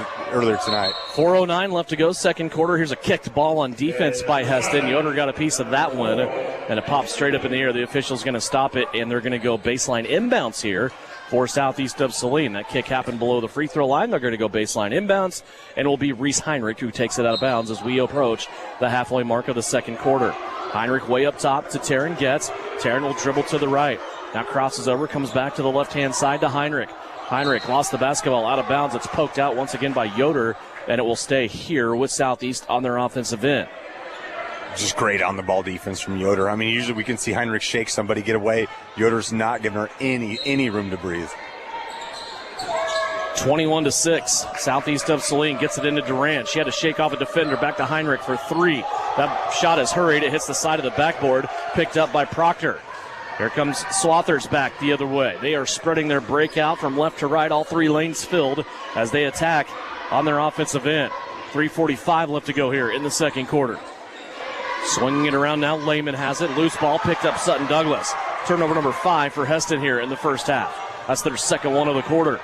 tonight. 4:09 left to go, second quarter. Here's a kicked ball on defense by Hesston. Yoder got a piece of that one, and it pops straight up in the air. The official's going to stop it, and they're going to go baseline inbounds here for Southeast of Saline. That kick happened below the free throw line. They're going to go baseline inbounds, and it will be Reese Heinrich who takes it out of bounds as we approach the halfway mark of the second quarter. Heinrich way up top to Taryn Getz. Taryn will dribble to the right. Now crosses over, comes back to the left-hand side to Heinrich. Heinrich lost the basketball out of bounds. It's poked out once again by Yoder, and it will stay here with Southeast on their offensive end. Just great on the ball defense from Yoder. I mean, usually we can see Heinrich shake somebody, get away. Yoder's not giving her any room to breathe. 21-6. Southeast of Saline gets it into Durant. She had to shake off a defender. Back to Heinrich for 3. That shot is hurried. It hits the side of the backboard. Picked up by Proctor. Here comes Swathers back the other way. They are spreading their breakout from left to right. All 3 lanes filled as they attack on their offensive end. 3:45 left to go here in the second quarter. Swinging it around now, Lehman has it. Loose ball picked up Sutton Douglas. Turnover number 5 for Hesston here in the first half. That's their second one of the quarter.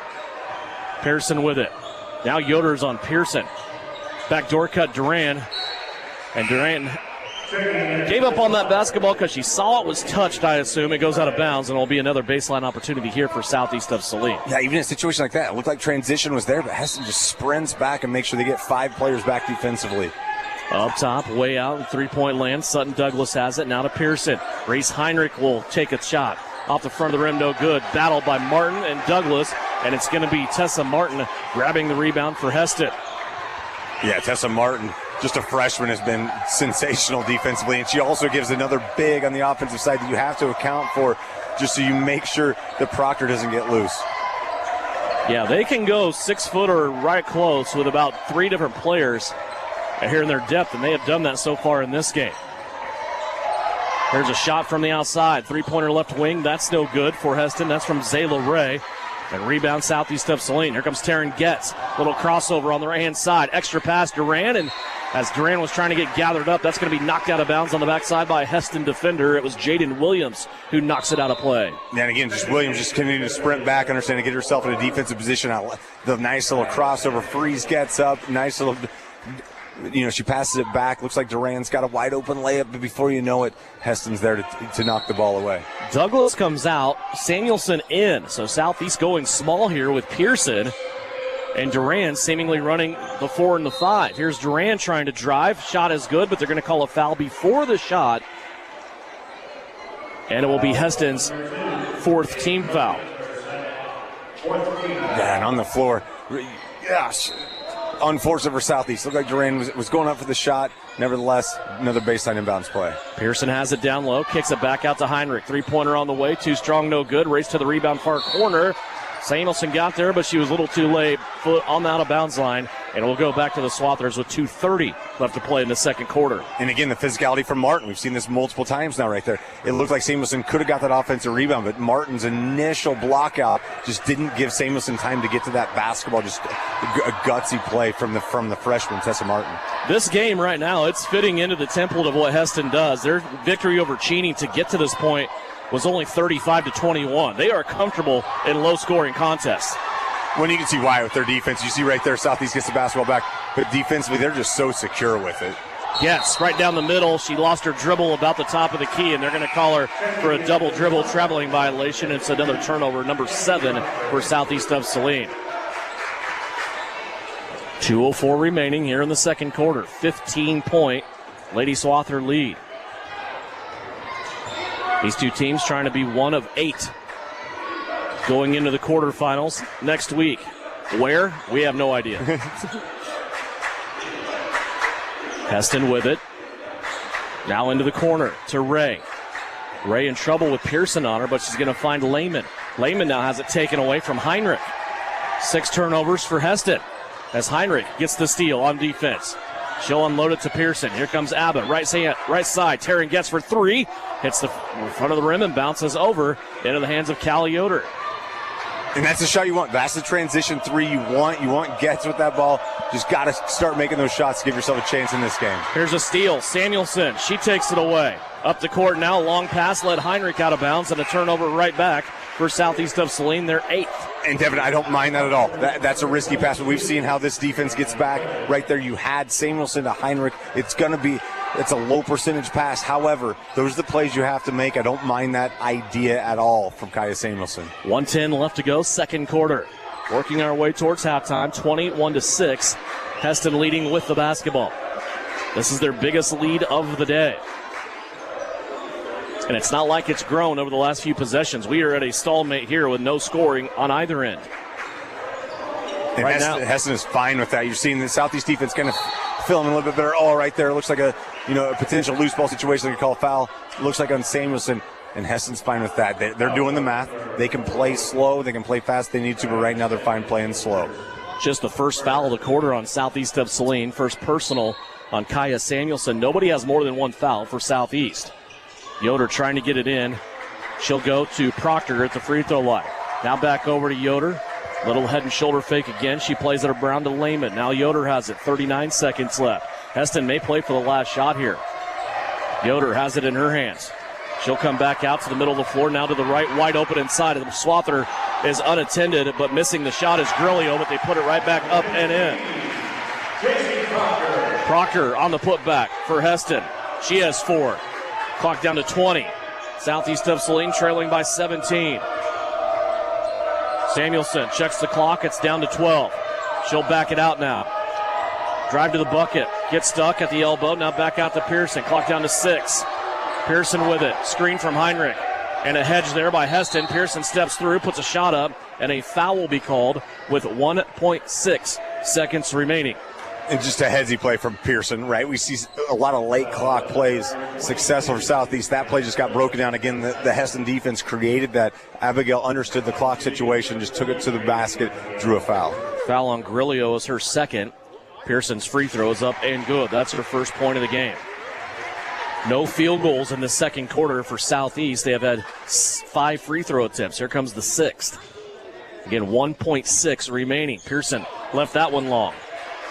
Pearson with it. Now Yoder's on Pearson. Backdoor cut Duran. And Duran gave up on that basketball because she saw it was touched, I assume. It goes out of bounds, and it will be another baseline opportunity here for Southeast of Saline. Yeah, even in a situation like that, it looked like transition was there, but Hesston just sprints back and makes sure they get 5 players back defensively. Up top, way out, three-point land. Sutton Douglas has it. Now to Pearson. Reese Heinrich will take a shot. Off the front of the rim, no good. Battle by Martin and Douglas, and it's going to be Tessa Martin grabbing the rebound for Hesston. Yeah, Tessa Martin, just a freshman, has been sensational defensively, and she also gives another big on the offensive side that you have to account for just so you make sure that Proctor doesn't get loose. Yeah, they can go 6 foot or right close with about 3 different players here in their depth, and they have done that so far in this game. There's a shot from the outside. 3-pointer left wing. That's no good for Hesston. That's from Zayla Ray. And rebound Southeast of Saline. Here comes Taryn Getz. Little crossover on the right-hand side. Extra pass Duran. And as Duran was trying to get gathered up, that's going to be knocked out of bounds on the backside by a Hesston defender. It was Jaden Williams who knocks it out of play. Yeah, and again, just Williams just continuing to sprint back, understanding to get herself in a defensive position. The nice little crossover. Freeze gets up. Nice little... she passes it back. Looks like Duran's got a wide open layup, but before you know it, Heston's there to knock the ball away. Douglas comes out, Samuelson in. So Southeast going small here with Pearson. And Duran seemingly running the 4 and the 5. Here's Duran trying to drive. Shot is good, but they're going to call a foul before the shot. And it will be Heston's 4th team foul. Yeah, and on the floor. Yes. unfortunate for Southeast. Looked like Duran was going up for the shot. Nevertheless, another baseline inbounds play. Pearson has it down low, kicks it back out to Heinrich. Three-pointer on the way, too strong, no good. Race to the rebound far corner. Samuelson got there, but she was a little too late. Foot on the out-of-bounds line, and we'll go back to the Swathers with 2:30 left to play in the second quarter. And again, the physicality from Martin. We've seen this multiple times now right there. It looked like Samuelson could have got that offensive rebound, but Martin's initial block out just didn't give Samuelson time to get to that basketball. Just a gutsy play from the freshman, Tessa Martin. This game right now, it's fitting into the template of what Hesston does. Their victory over Cheney to get to this point was only 35-21. They are comfortable in low-scoring contests. When you can see why with their defense. You see right there, Southeast gets the basketball back, but defensively, they're just so secure with it. Yes, right down the middle. She lost her dribble about the top of the key, and they're going to call her for a double dribble traveling violation. It's another turnover, number 7 for Southeast of Saline. 2:04 remaining here in the second quarter. 15-point Lady Swather lead. These two teams trying to be one of 8 going into the quarterfinals next week. Where? We have no idea. Hesston with it. Now into the corner to Ray. Ray in trouble with Pearson on her, but she's going to find Lehman. Lehman now has it taken away from Heinrich. 6 turnovers for Hesston as Heinrich gets the steal on defense. She'll unload it to Pearson. Here comes Abbott. Right side. Taryn gets for 3. Hits the front of the rim and bounces over into the hands of Callie Yoder. And that's the shot you want. That's the transition 3 you want. You want gets with that ball. Just got to start making those shots to give yourself a chance in this game. Here's a steal. Samuelson. She takes it away. Up the court now. Long pass led Heinrich out of bounds and a turnover right back for Southeast of Saline. They're 8th. And Devin, I don't mind that at all. That's a risky pass, but we've seen how this defense gets back. Right there, you had Samuelson to Heinrich. It's a low percentage pass. However, those are the plays you have to make. I don't mind that idea at all from Kaya Samuelson. 1:10 left to go, second quarter. Working our way towards halftime, 21-6. Hesston leading with the basketball. This is their biggest lead of the day. And it's not like it's grown over the last few possessions. We are at a stalemate here with no scoring on either end. And right now, Hesston is fine with that. You're seeing the Southeast defense kind of filling a little bit better. Oh, right there. It looks like a potential loose ball situation. They could call a foul. It looks like on Samuelson. And Hesston's fine with that. They're doing the math. They can play slow. They can play fast if they need to, but right now they're fine playing slow. Just the first foul of the quarter on Southeast of Saline. First personal on Kaya Samuelson. Nobody has more than 1 foul for Southeast. Yoder trying to get it in. She'll go to Proctor at the free throw line. Now back over to Yoder. Little head and shoulder fake again. She plays it around to Lehman. Now Yoder has it. 39 seconds left. Hesston may play for the last shot here. Yoder has it in her hands. She'll come back out to the middle of the floor. Now to the right, wide open inside. The Swather is unattended, but missing the shot is Grillio, but they put it right back up and in. Proctor on the putback for Hesston. She has 4. Clock down to 20. Southeast of Saline trailing by 17. Samuelson checks the clock. It's down to 12. She'll back it out now. Drive to the bucket. Gets stuck at the elbow. Now back out to Pearson. Clock down to 6. Pearson with it. Screen from Heinrich. And a hedge there by Hesston. Pearson steps through, puts a shot up, and a foul will be called with 1.6 seconds remaining. And just a headsy play from Pearson, right? We see a lot of late clock plays successful for Southeast. That play just got broken down. Again, the Hesston defense created that. Abigail understood the clock situation, just took it to the basket, drew a foul. Foul on Grillio is her second. Pearson's free throw is up and good. That's her first point of the game. No field goals in the second quarter for Southeast. They have had 5 free throw attempts. Here comes the 6th. Again, 1.6 remaining. Pearson left that one long.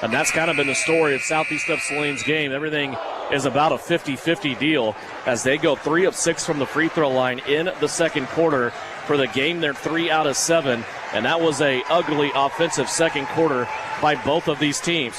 And that's kind of been the story of Southeast of Saline's game. Everything is about a 50-50 deal as they go 3 of 6 from the free throw line in the second quarter. For the game, they're 3 out of 7. And that was a ugly offensive second quarter by both of these teams.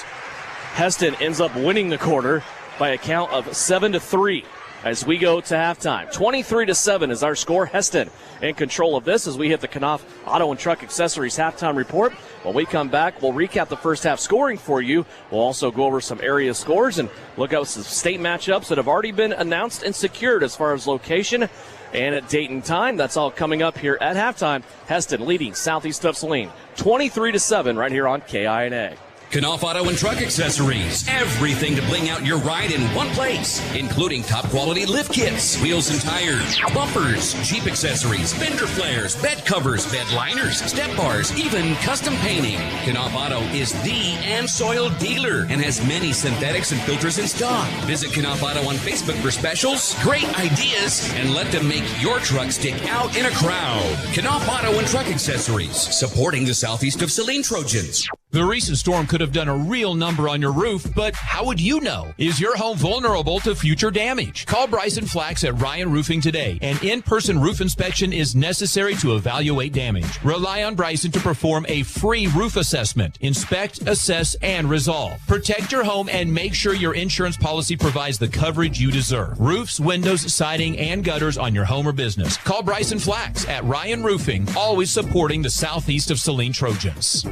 Hesston ends up winning the quarter by a count of 7-3 as we go to halftime. 23-7 is our score. Hesston in control of this as we hit the Knopf Auto and Truck Accessories halftime report. When we come back, we'll recap the first half scoring for you. We'll also go over some area scores and look at some state matchups that have already been announced and secured as far as location and at date and time. That's all coming up here at halftime. Hesston leading Southeast of Saline 23-7 right here on KINA. Knopf Auto and Truck Accessories. Everything to bling out your ride in one place, including top quality lift kits, wheels and tires, bumpers, Jeep accessories, fender flares, bed covers, bed liners, step bars, even custom painting. Knopf Auto is the and soil dealer and has many synthetics and filters in stock. Visit Knopf Auto on Facebook for specials, great ideas, and let them make your truck stick out in a crowd. Knopf Auto and Truck Accessories, supporting the southeast of Saline Trojans. The recent storm could have done a real number on your roof, but how would you know? Is your home vulnerable to future damage? Call Bryson Flax at Ryan Roofing today. An in-person roof inspection is necessary to evaluate damage. Rely on Bryson to perform a free roof assessment. Inspect, assess, and resolve. Protect your home and make sure your insurance policy provides the coverage you deserve. Roofs, windows, siding, and gutters on your home or business. Call Bryson Flax at Ryan Roofing, always supporting the southeast of Saline Trojans.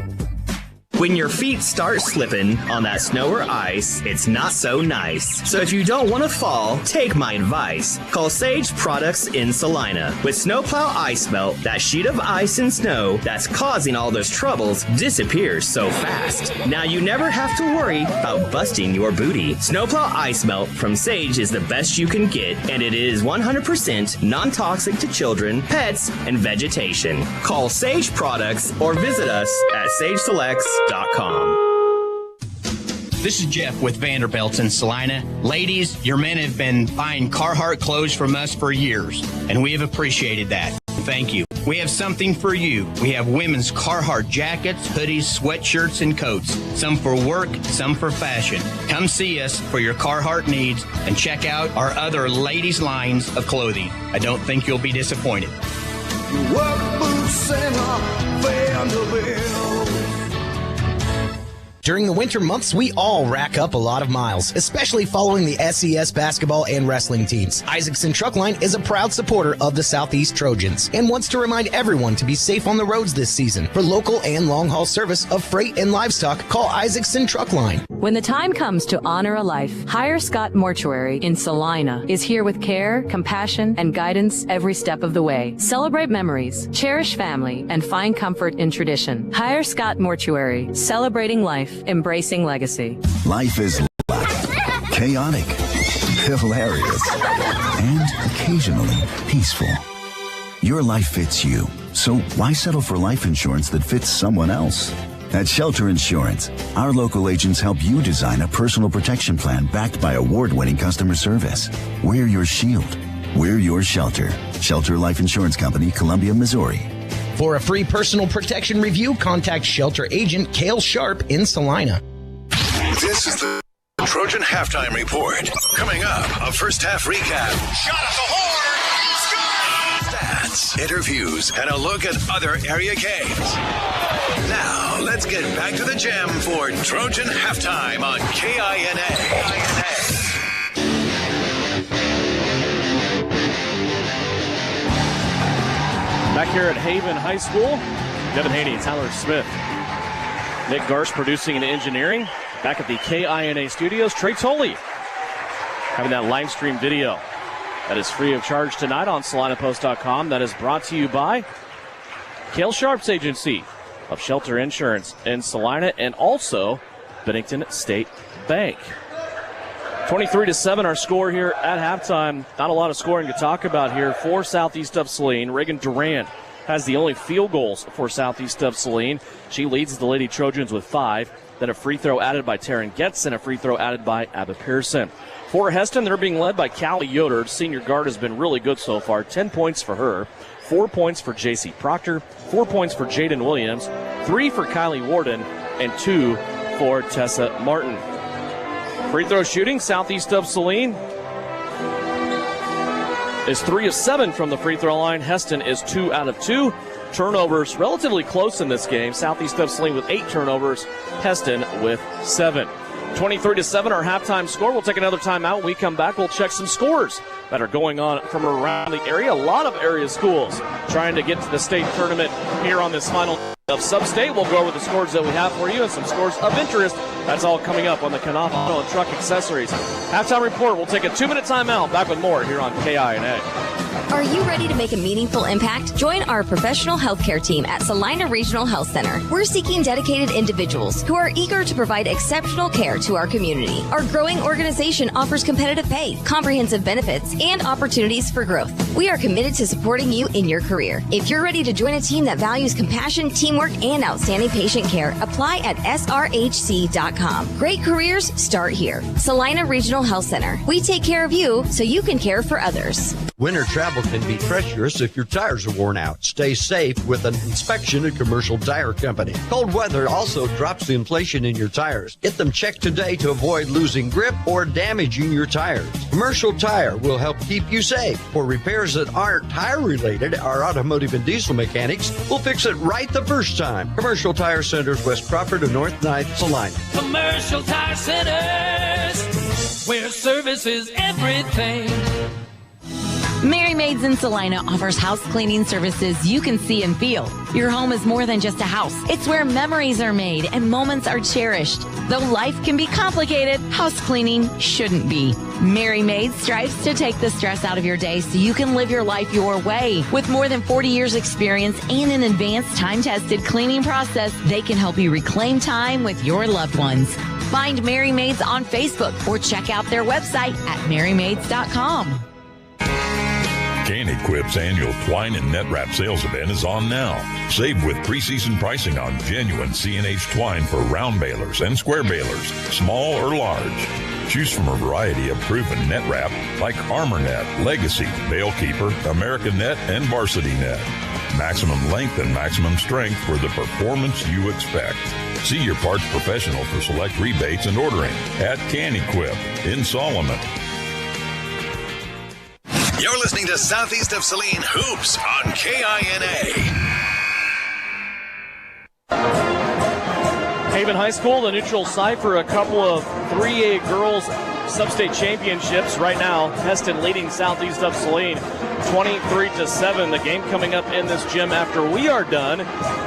When your feet start slipping on that snow or ice, it's not so nice. So if you don't want to fall, take my advice. Call Sage Products in Salina. With Snowplow Ice Melt, that sheet of ice and snow that's causing all those troubles disappears so fast. Now you never have to worry about busting your booty. Snowplow Ice Melt from Sage is the best you can get, and it is 100% non-toxic to children, pets, and vegetation. Call Sage Products or visit us at sageselects.com. This is Jeff with Vanderbilt in Salina. Ladies, your men have been buying Carhartt clothes from us for years, and we have appreciated that. Thank you. We have something for you. We have women's Carhartt jackets, hoodies, sweatshirts, and coats. Some for work, some for fashion. Come see us for your Carhartt needs and check out our other ladies' lines of clothing. I don't think you'll be disappointed. Work boots and a Vanderbilt. During the winter months, we all rack up a lot of miles, especially following the SES basketball and wrestling teams. Isaacson Truckline is a proud supporter of the Southeast Trojans and wants to remind everyone to be safe on the roads this season. For local and long-haul service of freight and livestock, call Isaacson Truckline. When the time comes to honor a life, Hire Scott Mortuary in Salina is here with care, compassion, and guidance every step of the way. Celebrate memories, cherish family, and find comfort in tradition. Hire Scott Mortuary, celebrating life, embracing legacy. Life is loud, chaotic, hilarious, and occasionally peaceful. Your life fits you, so why settle for life insurance that fits someone else? At Shelter Insurance, our local agents help you design a personal protection plan backed by award-winning customer service. We're your shield. We're your shelter. Shelter Life Insurance Company, Columbia, Missouri. For a free personal protection review, contact Shelter Agent Cale Sharp in Salina. This is the Trojan Halftime Report. Coming up, a first half recap. Shot at the horn! Stats, interviews, and a look at other area games. Now, let's get back to the gym for Trojan Halftime on KINA. Back here at Haven High School, Devin Haney, Tyler Smith, Nick Garsh producing and engineering. Back at the KINA studios, Trey Tolley having that live stream video that is free of charge tonight on SalinaPost.com. That is brought to you by Cale Sharp's agency of Shelter Insurance in Salina and also Bennington State Bank. 23-7 our score here at halftime. Not a lot of scoring to talk about here for Southeast of Saline. Reagan Durant has the only field goals for Southeast of Saline. She leads the Lady Trojans with 5. Then a free throw added by Taryn Getz and a free throw added by Abba Pearson. For Hesston, they're being led by Callie Yoder. Senior guard has been really good so far. 10 points for her. 4 points for J.C. Proctor. 4 points for Jaden Williams. 3 for Kylie Warden. And 2 for Tessa Martin. Free throw shooting, Southeast of Saline is 3 of 7 from the free throw line. Hesston is 2 out of 2. Turnovers relatively close in this game. Southeast of Saline with 8 turnovers. Hesston with 7. 23-7 our halftime score. We'll take another timeout. When we come back, we'll check some scores that are going on from around the area. A lot of area schools trying to get to the state tournament here on this final of Sub-State. We'll go over the scores that we have for you and some scores of interest. That's all coming up on the Knauf Auto and Truck Accessories Halftime Report. We'll take a 2-minute timeout. Back with more here on KINA. Are you ready to make a meaningful impact? Join our professional healthcare team at Salina Regional Health Center. We're seeking dedicated individuals who are eager to provide exceptional care to our community. Our growing organization offers competitive pay, comprehensive benefits, and opportunities for growth. We are committed to supporting you in your career. If you're ready to join a team that values compassion, teamwork, and outstanding patient care, apply at srhc.com. Great careers start here. Salina Regional Health Center. We take care of you so you can care for others. Winter travel can be treacherous if your tires are worn out. Stay safe with an inspection at Commercial Tire Company. Cold weather also drops the inflation in your tires. Get them checked today to avoid losing grip or damaging your tires. Commercial Tire will help keep you safe. For repairs that aren't tire related, our automotive and diesel mechanics will fix it right the first time. Commercial Tire Centers, West Crawford and North 9th, Salina. Commercial Tire Centers, where service is everything. Mary Maids in Salina offers house cleaning services you can see and feel. Your home is more than just a house. It's where memories are made and moments are cherished. Though life can be complicated, house cleaning shouldn't be. Mary Maids strives to take the stress out of your day so you can live your life your way. With more than 40 years experience and an advanced time-tested cleaning process, they can help you reclaim time with your loved ones. Find Mary Maids on Facebook or check out their website at marymaids.com. Can-Equip's annual twine and net wrap sales event is on now. Save with preseason pricing on genuine C&H twine for round balers and square balers, small or large. Choose from a variety of proven net wrap like Armor Net, Legacy, Bale Keeper, American Net, and Varsity Net. Maximum length and maximum strength for the performance you expect. See your parts professional for select rebates and ordering at Can-Equip in Solomon. You're listening to Southeast of Saline Hoops on KINA. Haven High School, the neutral site for a couple of 3A girls sub-state championships. Right now, Hesston leading Southeast of Saline 23-7. The game coming up in this gym after we are done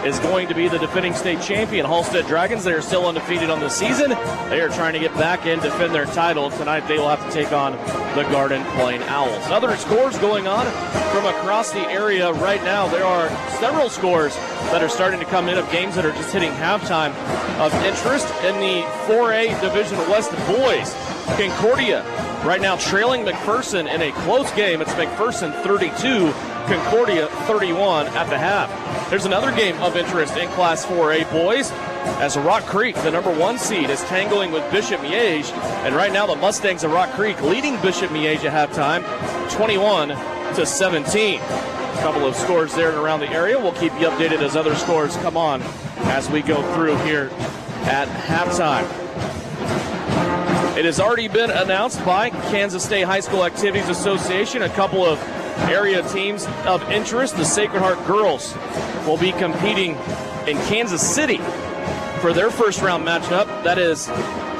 is going to be the defending state champion, Halstead Dragons. They are still undefeated on the season. They are trying to get back and defend their title. Tonight they will have to take on the Garden Plain Owls. Other scores going on from across the area right now. There are several scores that are starting to come in of games that are just hitting halftime of interest in the 4A Division West boys. Concordia right now trailing McPherson in a close game. It's McPherson 32, Concordia 31 at the half. There's another game of interest in Class 4A boys as Rock Creek, the number 1 seed, is tangling with Bishop Miege. And right now the Mustangs of Rock Creek leading Bishop Miege at halftime 21-17. A couple of scores there and around the area. We'll keep you updated as other scores come on as we go through here at halftime. It has already been announced by Kansas State High School Activities Association. A couple of area teams of interest. The Sacred Heart girls will be competing in Kansas City for their first round matchup. That is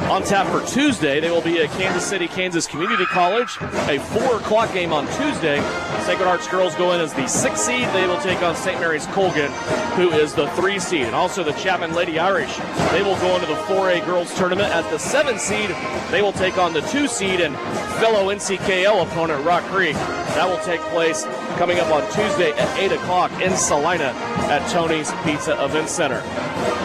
on tap for Tuesday. They will be at Kansas City, Kansas Community College. A 4 o'clock game on Tuesday. Sacred Heart's girls go in as the 6th seed. They will take on St. Mary's Colgan, who is the 3 seed. And also the Chapman Lady Irish. They will go into the 4A girls tournament as the 7th seed. They will take on the 2 seed and fellow NCKL opponent Rock Creek. That will take place coming up on Tuesday at 8 o'clock in Salina at Tony's Pizza Event Center.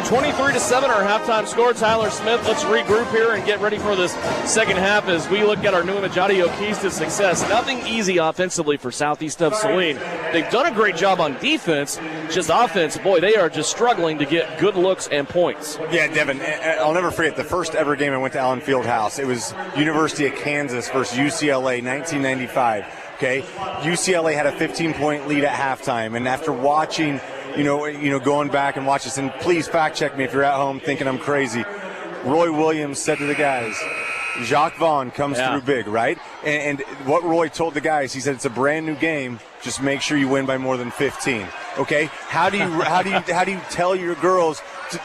23-7 our halftime score. Tyler Smith, let's regroup here and get ready for this second half as we look at our new image audio keys to success. Nothing easy offensively for Southeast of Saline. They've done a great job on defense. Just offense, boy, they are just struggling to get good looks and points. Yeah, Devin, I'll never forget the first ever game I went to Allen Fieldhouse. It was University of Kansas versus UCLA, 1995. Okay, UCLA had a 15-point lead at halftime, and after watching, going back and watch this, and please fact check me if you're at home thinking I'm crazy. Roy Williams said to the guys, Jacques Vaughn comes through big, right? And what Roy told the guys, he said it's a brand new game. Just make sure you win by more than 15. Okay? How do you tell your girls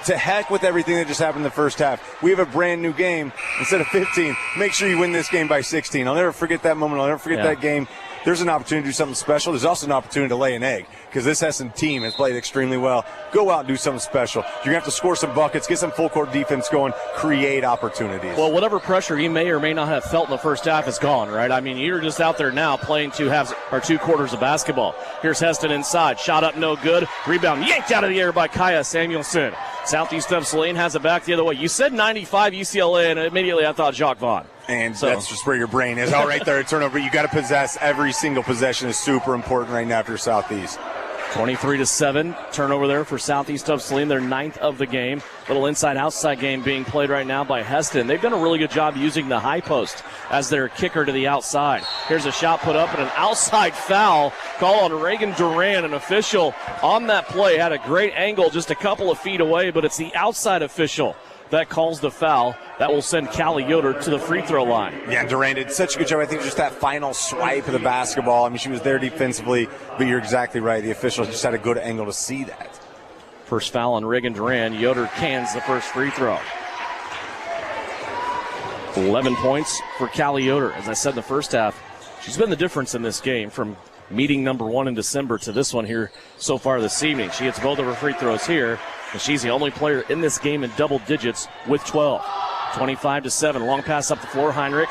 to heck with everything that just happened in the first half? We have a brand new game. Instead of 15, make sure you win this game by 16. I'll never forget that moment. I'll never forget that game. there's an opportunity to do something special. There's also an opportunity to lay an egg because this Hesston team has played extremely well. Go out and do something special. You're going to have to score some buckets, get some full-court defense going, create opportunities. Well, whatever pressure you may or may not have felt in the first half is gone, right? I mean, you're just out there now playing 2 quarters of basketball. Here's Hesston inside. Shot up, no good. Rebound yanked out of the air by Kaya Samuelson. Southeast of Saline has it back the other way. You said 95 UCLA, and immediately I thought Jacques Vaughn. And that's just where your brain is. All right there, a turnover. You got to possess every single possession is super important right now for Southeast. 23-7, turnover there for Southeast of Saline, their 9th of the game. Little inside-outside game being played right now by Hesston. They've done a really good job using the high post as their kicker to the outside. Here's a shot put up and an outside foul call on Reagan Duran. An official on that play had a great angle just a couple of feet away, but it's the outside official that calls the foul. That will send Callie Yoder to the free throw line. Yeah, Duran did such a good job. I think just that final swipe of the basketball. I mean, she was there defensively, but you're exactly right. The official just had a good angle to see that. First foul on Reagan Duran. Yoder cans the first free throw. 11 points for Callie Yoder. As I said in the first half, she's been the difference in this game from meeting number 1 in December to this one here so far this evening. She hits both of her free throws here, and she's the only player in this game in double digits with 12. 25-7, long pass up the floor. Heinrich,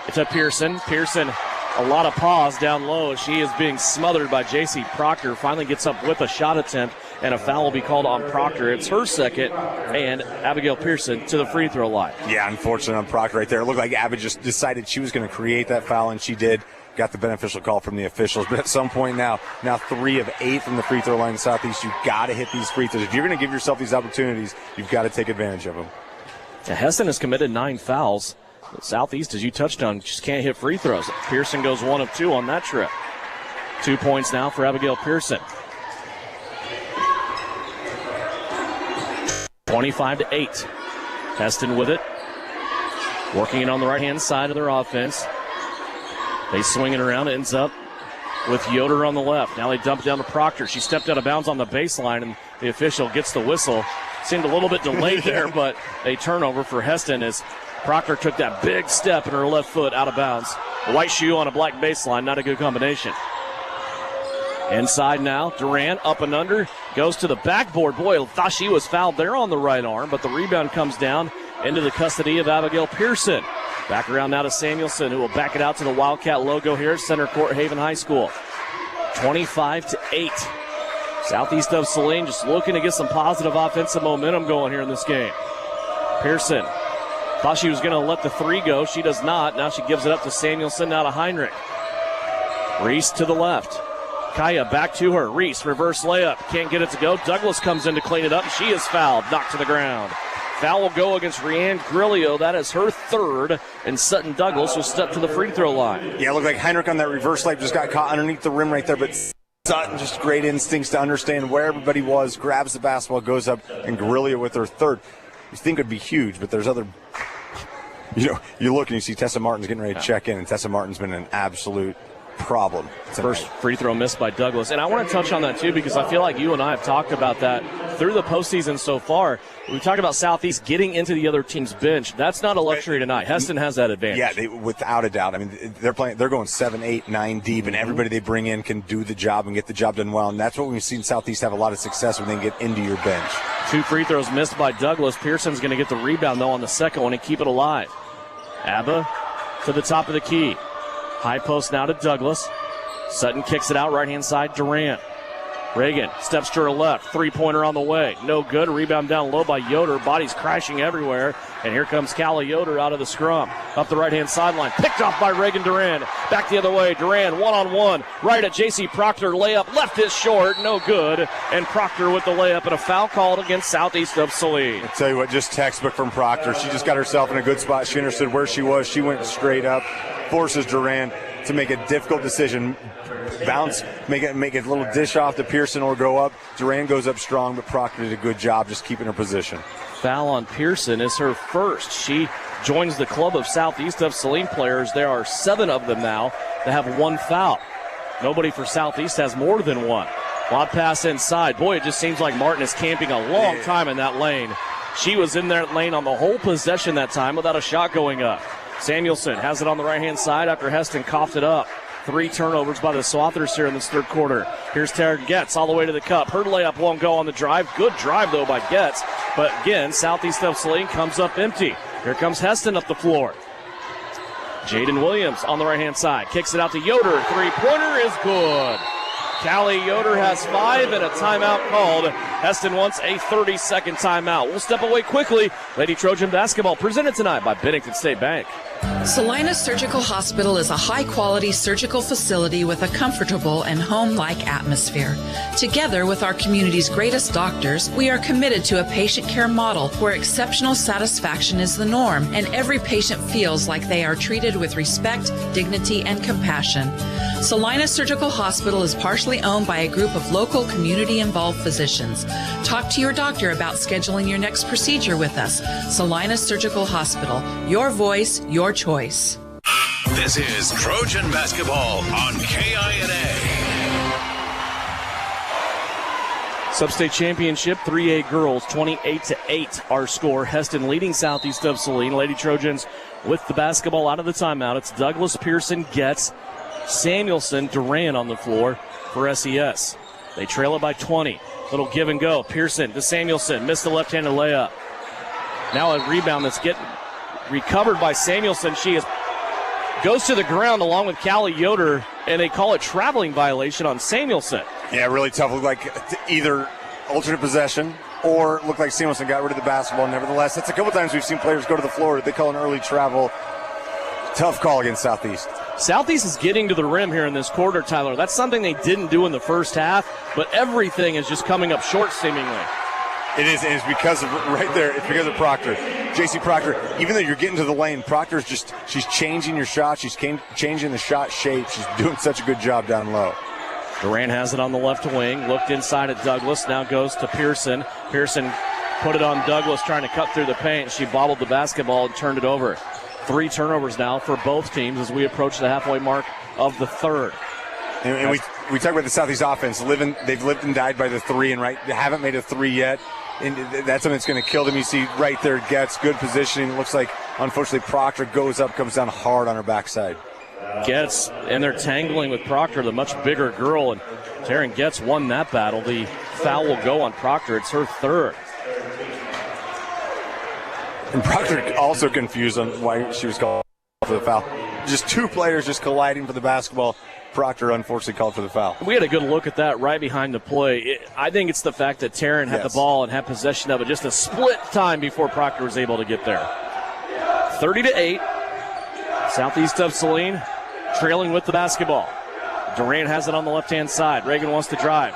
it's a Pearson. Pearson, a lot of pause down low as she is being smothered by J.C. Proctor. Finally gets up with a shot attempt, and a foul will be called on Proctor. It's her second, and Abigail Pearson to the free throw line. Yeah, unfortunate on Proctor right there. It looked like Abby just decided she was going to create that foul, and she did. Got the beneficial call from the officials, but at some point now 3 of 8 from the free throw line in Southeast. You've got to hit these free throws. If you're going to give yourself these opportunities, you've got to take advantage of them. Hesston has committed 9 fouls. But Southeast, as you touched on, just can't hit free throws. Pearson goes 1 of 2 on that trip. 2 points now for Abigail Pearson. 25-8. Hesston with it. Working it on the right-hand side of their offense. They swing it around. It ends up with Yoder on the left. Now they dump down to Proctor. She stepped out of bounds on the baseline, and the official gets the whistle. Seemed a little bit delayed there, but a turnover for Hesston as Proctor took that big step in her left foot out of bounds. A white shoe on a black baseline, not a good combination. Inside now, Duran up and under, goes to the backboard. Boy, thought she was fouled there on the right arm, but the rebound comes down into the custody of Abigail Pearson. Back around now to Samuelson, who will back it out to the Wildcat logo here at Center Court Haven High School. 25-8. Southeast of Saline just looking to get some positive offensive momentum going here in this game. Pearson thought she was going to let the 3 go. She does not. Now she gives it up to Samuelson, now to Heinrich. Reese to the left. Kaya back to her. Reese, reverse layup. Can't get it to go. Douglas comes in to clean it up. She is fouled. Knocked to the ground. Foul will go against Rianne Grillo. That is her 3rd, and Sutton Douglas will step to the free throw line. Yeah, it looked like Heinrich on that reverse layup just got caught underneath the rim right there, but Sutton just great instincts to understand where everybody was, grabs the basketball, goes up, and Grillo with her 3rd. You think it would be huge, but there's other, you look and you see Tessa Martin's getting ready to check in, and Tessa Martin's been an absolute problem. First free throw missed by Douglas. And I want to touch on that, too, because I feel like you and I have talked about that through the postseason so far. We talked about Southeast getting into the other team's bench. That's not a luxury tonight. Hesston has that advantage. Yeah, without a doubt. I mean, they're going 7, 8, 9 deep, and everybody they bring in can do the job and get the job done well. And that's what we've seen Southeast have a lot of success when they get into your bench. 2 free throws missed by Douglas. Pearson's going to get the rebound, though, on the second one and keep it alive. Abba to the top of the key. High post now to Douglas. Sutton kicks it out, right-hand side, Durant. Reagan steps to her left, 3-pointer on the way. No good, rebound down low by Yoder. Bodies crashing everywhere, and here comes Callie Yoder out of the scrum. Up the right-hand sideline, picked off by Reagan Duran. Back the other way, Duran one-on-one, right at J.C. Proctor, layup, left is short, no good. And Proctor with the layup, and a foul called against Southeast of Saline. I'll tell you what, just textbook from Proctor. She just got herself in a good spot. She understood where she was. She went straight up, forces Duran to make a difficult decision. Bounce, make it a little dish off to Pearson or go up. Duran goes up strong, but Proctor did a good job just keeping her position. Foul on Pearson is her first. She joins the club of Southeast of Saline players. There are 7 of them now that have 1 foul. Nobody for Southeast has more than 1. Lob pass inside. Boy, it just seems like Martin is camping a long time in that lane. She was in that lane on the whole possession that time without a shot going up. Samuelson has it on the right-hand side after Hesston coughed it up. 3 turnovers by the Swathers here in this third quarter. Here's Taryn Getz all the way to the cup. Her layup won't go on the drive. Good drive, though, by Getz. But again, Southeast of Saline comes up empty. Here comes Hesston up the floor. Jaden Williams on the right-hand side. Kicks it out to Yoder. 3-pointer is good. Callie Yoder has 5 and a timeout called. Hesston wants a 30-second timeout. We'll step away quickly. Lady Trojan basketball presented tonight by Bennington State Bank. Salina Surgical Hospital is a high-quality surgical facility with a comfortable and home-like atmosphere. Together with our community's greatest doctors, we are committed to a patient care model where exceptional satisfaction is the norm and every patient feels like they are treated with respect, dignity, and compassion. Salina Surgical Hospital is partially owned by a group of local community-involved physicians. Talk to your doctor about scheduling your next procedure with us. Salina Surgical Hospital. Your voice, your choice. This is Trojan basketball on KINA. Sub-state championship, 3A girls, 28-8 our score. Hesston leading Southeast of Saline. Lady Trojans with the basketball out of the timeout. It's Douglas, Pearson, Getz, Samuelson, Duran on the floor for SES. They trail it by 20. Little give and go. Pearson to Samuelson. Missed the left-handed layup. Now a rebound that's getting recovered by Samuelson. She goes to the ground along with Callie Yoder, and they call it traveling violation on Samuelson. Yeah, really tough. Looked like either alternate possession or looked like Samuelson got rid of the basketball. Nevertheless, that's a couple times we've seen players go to the floor. They call an early travel. Tough call against Southeast. Southeast is getting to the rim here in this quarter, Tyler. That's something they didn't do in the first half, but everything is just coming up short seemingly. It is, and it's because of right there. It's because of Proctor, J.C. Proctor. Even though you're getting to the lane, Proctor's she's changing your shot. She's changing the shot shape. She's doing such a good job down low. Durant has it on the left wing. Looked inside at Douglas. Now goes to Pearson. Pearson put it on Douglas, trying to cut through the paint. She bobbled the basketball and turned it over. 3 turnovers now for both teams as we approach the halfway mark of the third. And we talk about the Southeast offense. They've lived and died by the 3, and they haven't made a 3 yet. And that's something that's going to kill them. You see right there, Getz, good positioning. It looks like, unfortunately, Proctor goes up, comes down hard on her backside. Getz, and they're tangling with Proctor, the much bigger girl, and Taryn Getz won that battle. The foul will go on Proctor. It's her 3rd. And Proctor also confused on why she was called for the foul. Just 2 players just colliding for the basketball. Proctor unfortunately called for the foul. We had a good look at that right behind the play. I think it's the fact that Taryn had the ball and had possession of it just a split time before Proctor was able to get there. 30-8. Southeast of Saline trailing with the basketball. Durant has it on the left-hand side. Reagan wants to drive.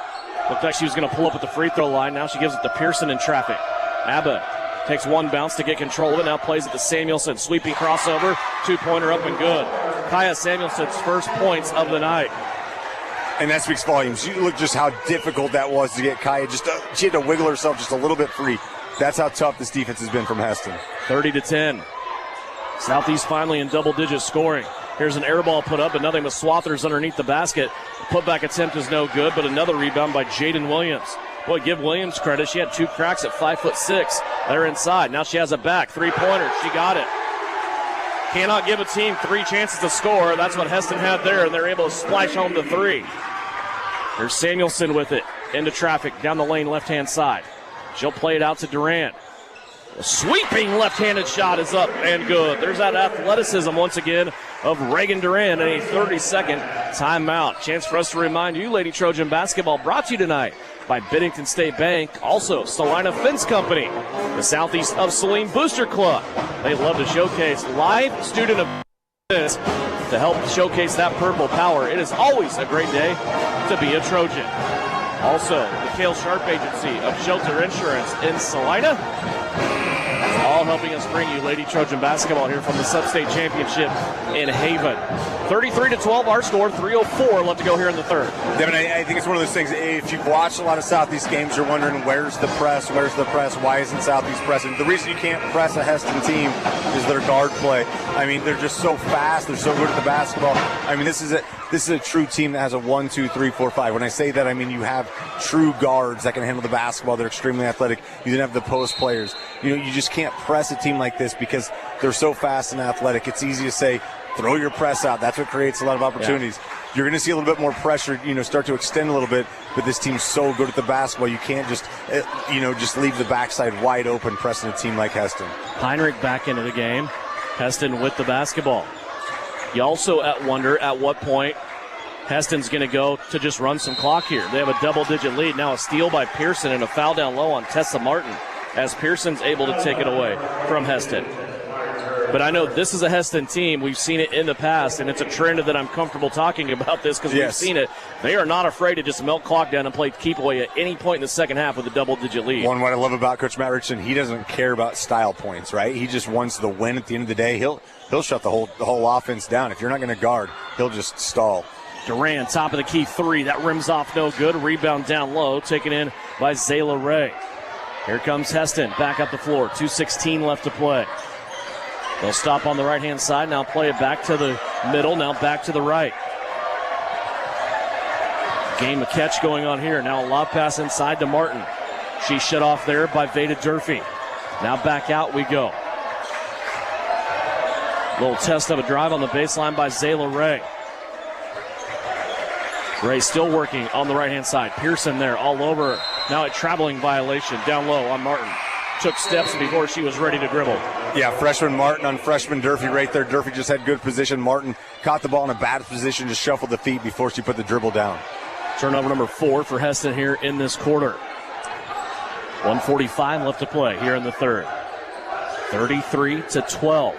Looked like she was going to pull up at the free throw line. Now she gives it to Pearson in traffic. Abba takes one bounce to get control of it. Now plays it to Samuelson. Sweeping crossover. 2-pointer up and good. Kaya Samuelson's first points of the night. And that speaks volumes. You look just how difficult that was to get Kaya. She had to wiggle herself just a little bit free. That's how tough this defense has been from Hesston. 30-10. Southeast finally in double-digit scoring. Here's an air ball put up, but nothing but Swathers underneath the basket. Putback attempt is no good, but another rebound by Jaden Williams. Boy, give Williams credit. She had 2 cracks at 5'6". They're inside. Now she has it back. 3-pointer. She got it. Cannot give a team 3 chances to score. That's what Hesston had there, and they're able to splash home the 3. There's Samuelson with it. Into traffic. Down the lane, left-hand side. She'll play it out to Durant. A sweeping left-handed shot is up and good. There's that athleticism once again of Reagan Durant and a 30-second timeout. Chance for us to remind you, Lady Trojan basketball brought to you tonight by Bennington State Bank, also Salina Fence Company, the Southeast of Saline Booster Club. They love to showcase live student events to help showcase that purple power. It is always a great day to be a Trojan. Also, the Cale Sharp Agency of Shelter Insurance in Salina. All helping us bring you Lady Trojan basketball here from the Sub-State Championship in Haven. 33-12 our score, 3:04 left to go here in the third. Devin, I think it's one of those things, if you've watched a lot of Southeast games, you're wondering where's the press, why isn't Southeast pressing? The reason you can't press a Hesston team is their guard play. I mean, they're just so fast, they're so good at the basketball. I mean, this is a true team that has a 1, 2, 3, 4, 5. When I say that, I mean you have true guards that can handle the basketball. They're extremely athletic. You then have the post players. You just can't press a team like this because they're so fast and athletic. It's easy to say throw your press out. That's what creates a lot of opportunities. Yeah. You're going to see a little bit more pressure, start to extend a little bit, but this team's so good at the basketball, you can't just leave the backside wide open pressing a team like Hesston. Heinrich back into the game. Hesston with the basketball. You also wonder at what point Heston's going to go to just run some clock here. They have a double-digit lead. Now a steal by Pearson and a foul down low on Tessa Martin as Pearson's able to take it away from Hesston. But I know this is a Hesston team. We've seen it in the past, and it's a trend that I'm comfortable talking about this because we've seen it. They are not afraid to just melt clock down and play keep away at any point in the second half with a double-digit lead. What I love about Coach Matt Richardson, he doesn't care about style points, right? He just wants the win at the end of the day. He'll shut the whole offense down. If you're not going to guard, he'll just stall. Duran, top of the key three. That rims off no good. Rebound down low, taken in by Zayla Ray. Here comes Hesston, back up the floor. 2:16 left to play. They'll stop on the right-hand side. Now play it back to the middle. Now back to the right. Game of catch going on here. Now a lob pass inside to Martin. She's shut off there by Veda Durfee. Now back out we go. Little test of a drive on the baseline by Zayla Ray. Ray still working on the right-hand side. Pearson there all over. Now a traveling violation down low on Martin. Took steps before she was ready to dribble. Yeah, freshman Martin on freshman Durfee right there. Durfee just had good position. Martin caught the ball in a bad position, just shuffled the feet before she put the dribble down. Turnover number 4 for Hesston here in this quarter. 1:45 left to play here in the third. 33-12.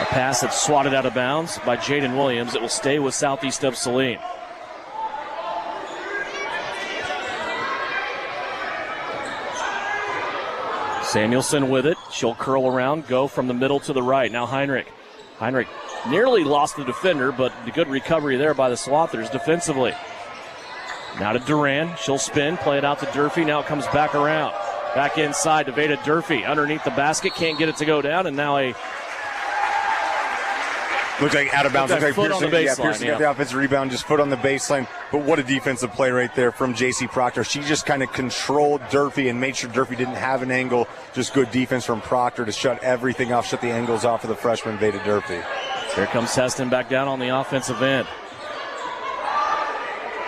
A pass that's swatted out of bounds by Jaden Williams. It will stay with Southeast of Saline. Samuelson with it. She'll curl around, go from the middle to the right. Now Heinrich. Heinrich nearly lost the defender, but the good recovery there by the Swathers defensively. Now to Duran. She'll spin, play it out to Durfee. Now it comes back around. Back inside to Veda Durfee. Underneath the basket, can't get it to go down, and now a... Looks like out of bounds. Looks like foot Pearson, on the baseline, Pearson got the offensive rebound, just foot on the baseline. But what a defensive play right there from J.C. Proctor. She just kind of controlled Durfee and made sure Durfee didn't have an angle. Just good defense from Proctor to shut everything off, shut the angles off of the freshman Veda Durfee. Here comes Hesston back down on the offensive end.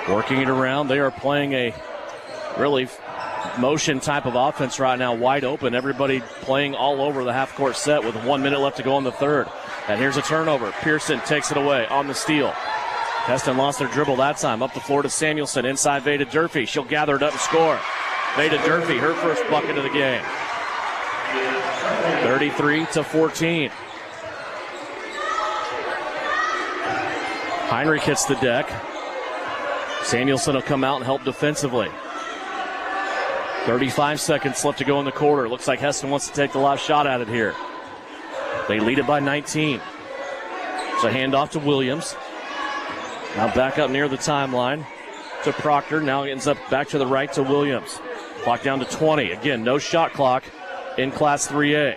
Working it around. They are playing a really motion type of offense right now, wide open. Everybody playing all over the half-court set with 1 minute left to go in the third. And here's a turnover. Pearson takes it away on the steal. Hesston lost their dribble that time. Up the floor to Samuelson. Inside Veda Durfee. She'll gather it up and score. Veda Durfee, her first bucket of the game. 33-14. Heinrich hits the deck. Samuelson will come out and help defensively. 35 seconds left to go in the quarter. Looks like Hesston wants to take the last shot at it here. They lead it by 19. It's a handoff to Williams. Now back up near the timeline to Proctor. Now ends up back to the right to Williams. Clock down to 20. Again, no shot clock in Class 3A.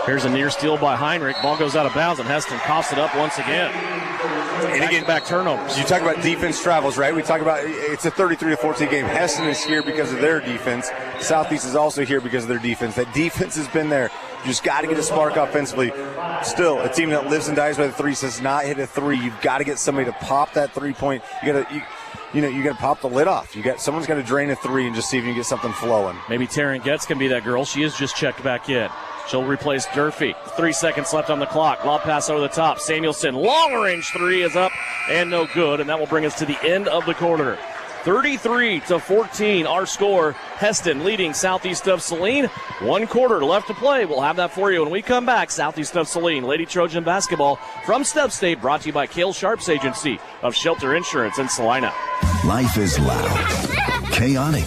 Here's a near steal by Heinrich. Ball goes out of bounds, and Hesston coughs it up once again. And again, back turnovers. You talk about defense travels, right? We talk about it's a 33-14 game. Hesston is here because of their defense. Southeast is also here because of their defense. That defense has been there. You just got to get a spark offensively. Still, a team that lives and dies by the three says not hit a three. You've got to get somebody to pop that 3-point. You got to pop the lid off. Someone's got to drain a three and just see if you can get something flowing. Maybe Taryn Getz can be that girl. She is just checked back in. She'll replace Durfee. 3 seconds left on the clock. Lob pass over the top. Samuelson, long-range three is up and no good, and that will bring us to the end of the quarter. 33-14, our score. Hesston leading Southeast of Saline. 1 quarter left to play. We'll have that for you when we come back. Southeast of Saline, Lady Trojan basketball from Step State, brought to you by Cale Sharp's agency of Shelter Insurance in Salina. Life is loud, chaotic,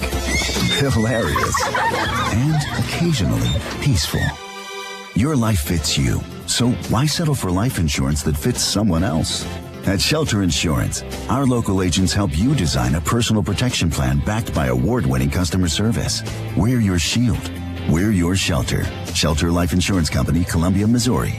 hilarious, and occasionally peaceful. Your life fits you, so why settle for life insurance that fits someone else? At Shelter Insurance, our local agents help you design a personal protection plan backed by award-winning customer service. We're your shield. We're your shelter. Shelter Life Insurance Company, Columbia, Missouri.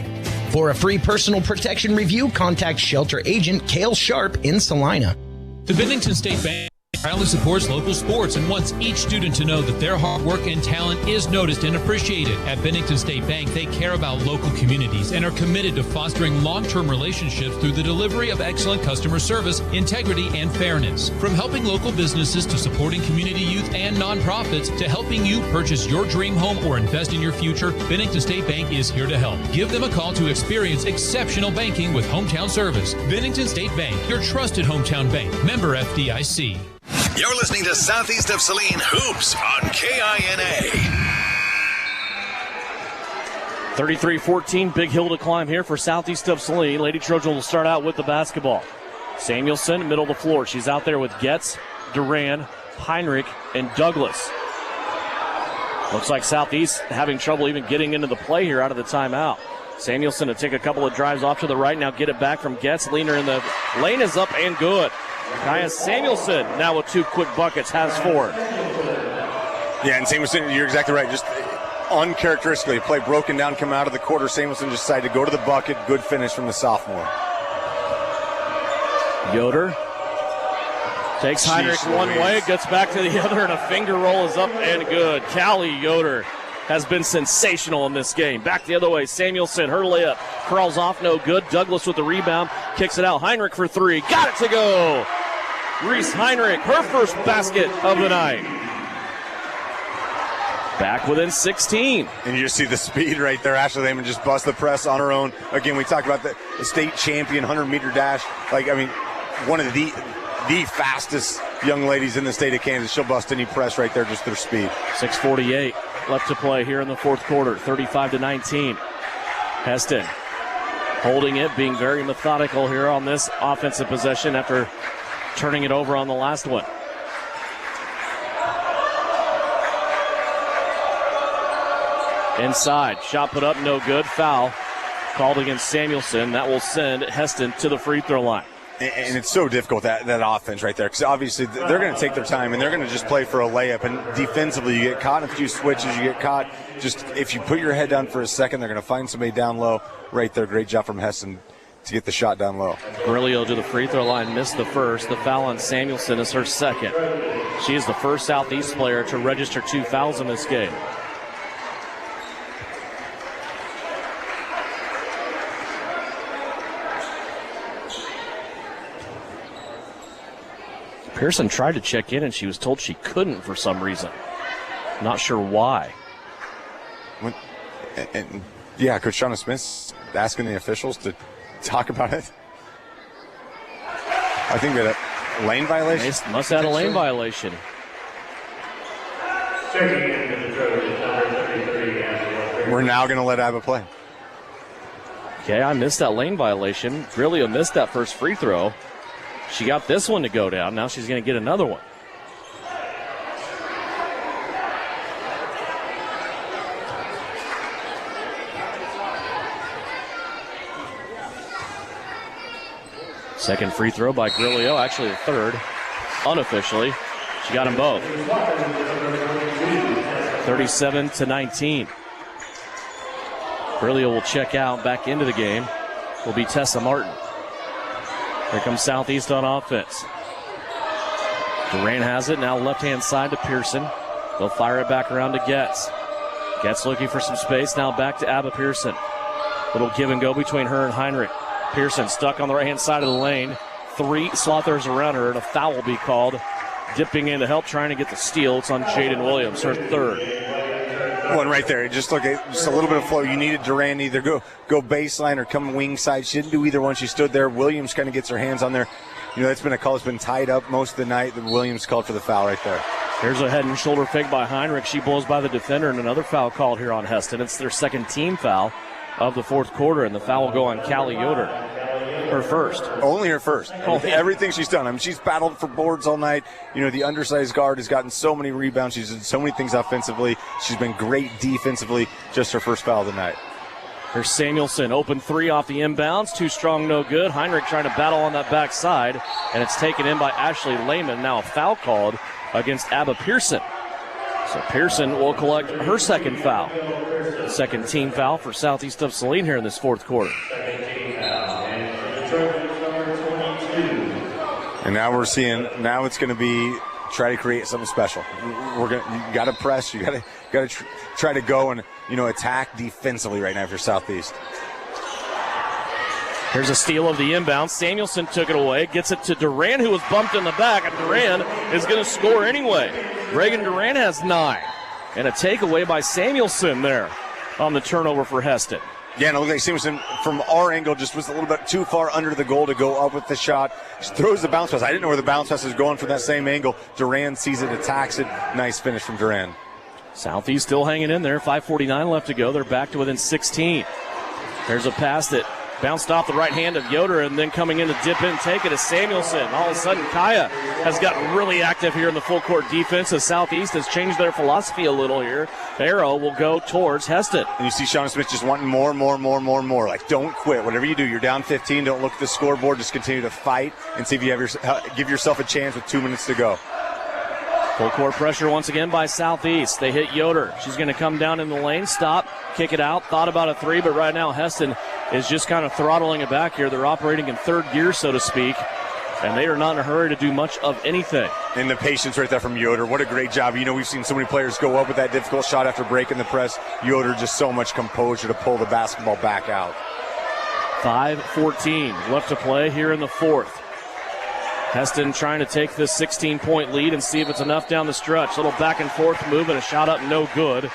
For a free personal protection review, contact Shelter Agent Cale Sharp in Salina. The Bennington State Bank proudly supports local sports and wants each student to know that their hard work and talent is noticed and appreciated. At Bennington State Bank, they care about local communities and are committed to fostering long-term relationships through the delivery of excellent customer service, integrity, and fairness. From helping local businesses to supporting community youth and nonprofits to helping you purchase your dream home or invest in your future, Bennington State Bank is here to help. Give them a call to experience exceptional banking with hometown service. Bennington State Bank, your trusted hometown bank. Member FDIC. You're listening to Southeast of Saline Hoops on KINA. 33-14, big hill to climb here for Southeast of Saline. Lady Trojan will start out with the basketball. Samuelson, middle of the floor. She's out there with Getz, Duran, Heinrich, and Douglas. Looks like Southeast having trouble even getting into the play here out of the timeout. Samuelson to take a couple of drives off to the right. Now get it back from Getz. Leaner in the lane is up and good. Kaya Samuelson now with 2 quick buckets, has 4. Yeah, and Samuelson, you're exactly right. Just uncharacteristically, play broken down, come out of the quarter. Samuelson just decided to go to the bucket. Good finish from the sophomore. Yoder takes Heinrich one way, gets back to the other, and a finger roll is up and good. Callie Yoder has been sensational in this game. Back the other way, Samuelson, her layup, crawls off, no good. Douglas with the rebound, kicks it out. Heinrich for 3, got it to go. Reese Heinrich, her first basket of the night. Back within 16. And you just see the speed right there. Ashley Lehman just bust the press on her own. Again, we talked about the state champion 100-meter dash. One of the fastest young ladies in the state of Kansas. She'll bust any press right there, just their speed. 6:48 left to play here in the fourth quarter, 35-19. Hesston holding it, being very methodical here on this offensive possession after turning it over on the last one. Inside, shot put up, no good. Foul called against Samuelson. That will send Hesston to the free throw line. And it's so difficult, that offense right there, because obviously they're going to take their time and they're going to just play for a layup. And defensively, you get caught in a few switches, you get caught. Just if you put your head down for a second, they're going to find somebody down low right there. Great job from Hesston to get the shot down low. Grillo to the free throw line, missed the first. The foul on Samuelson is her second. She is the first Southeast player to register 2 fouls in this game. Pearson tried to check in, and she was told she couldn't for some reason. Not sure why. Coach Shauna Smith's asking the officials to talk about it. I think that a lane violation. They must have had a lane violation. We're now going to let Abba play. Okay, I missed that lane violation. Grillo missed that first free throw. She got this one to go down. Now she's going to get another one. Second free throw by Grillo, actually the third, unofficially. She got them both. 37-19. Grillo will check out, back into the game. Will be Tessa Martin. Here comes Southeast on offense. Duran has it, now left-hand side to Pearson. They'll fire it back around to Getz. Getz looking for some space, now back to Abba Pearson. Little give and go between her and Heinrich. Pearson stuck on the right-hand side of the lane. 3 Slothers around her, and a foul will be called. Dipping in to help, trying to get the steal. It's on Jaden Williams, her third. One right there. Just look at just a little bit of flow. You needed Duran either go baseline or come wing side. She didn't do either one. She stood there. Williams kind of gets her hands on there. That's been a call. It's been tied up most of the night. The Williams called for the foul right there. Here's a head and shoulder fake by Heinrich. She blows by the defender, and another foul called here on Hesston. It's their second team foul of the fourth quarter, and the foul will go on Callie Yoder. Her first. Only her first. Everything she's done. I mean, she's battled for boards all night. The undersized guard has gotten so many rebounds. She's done so many things offensively. She's been great defensively. Just her first foul of the night. Here's Samuelson, open 3 off the inbounds. Too strong, no good. Heinrich trying to battle on that backside, and it's taken in by Ashley Lehman. Now a foul called against Abba Pearson. So Pearson will collect her second foul. Second team foul for Southeast of Saline here in this fourth quarter. And now we're seeing, now it's going to be try to create something special. You got to press. You got to try to go and attack defensively right now for Southeast. Here's a steal of the inbound. Samuelson took it away, gets it to Duran, who was bumped in the back, and Duran is going to score anyway. Reagan Duran has 9. And a takeaway by Samuelson there on the turnover for Hesston. Yeah, and it looked like Samuelson from our angle just was a little bit too far under the goal to go up with the shot. Just throws the bounce pass. I didn't know where the bounce pass was going from that same angle. Duran sees it, attacks it. Nice finish from Duran. Southeast still hanging in there. 5:49 left to go. They're back to within 16. There's a pass that bounced off the right hand of Yoder, and then coming in to dip in and take it is Samuelson. All of a sudden, Kaya has gotten really active here in the full court defense as Southeast has changed their philosophy a little here. Arrow will go towards Hesston. And you see Sean Smith just wanting more. Like, don't quit. Whatever you do, you're down 15. Don't look at the scoreboard. Just continue to fight and see if you give yourself a chance with 2 minutes to go. Full court pressure once again by Southeast. They hit Yoder. She's going to come down in the lane, stop, kick it out. Thought about a 3, but right now Hesston is just kind of throttling it back here. They're operating in third gear, so to speak, and they are not in a hurry to do much of anything. And the patience right there from Yoder. What a great job. We've seen so many players go up with that difficult shot after breaking the press. Yoder just so much composure to pull the basketball back out. 5:14 left to play here in the fourth. Hesston trying to take this 16-point lead and see if it's enough down the stretch. Little back and forth move and a shot up, no good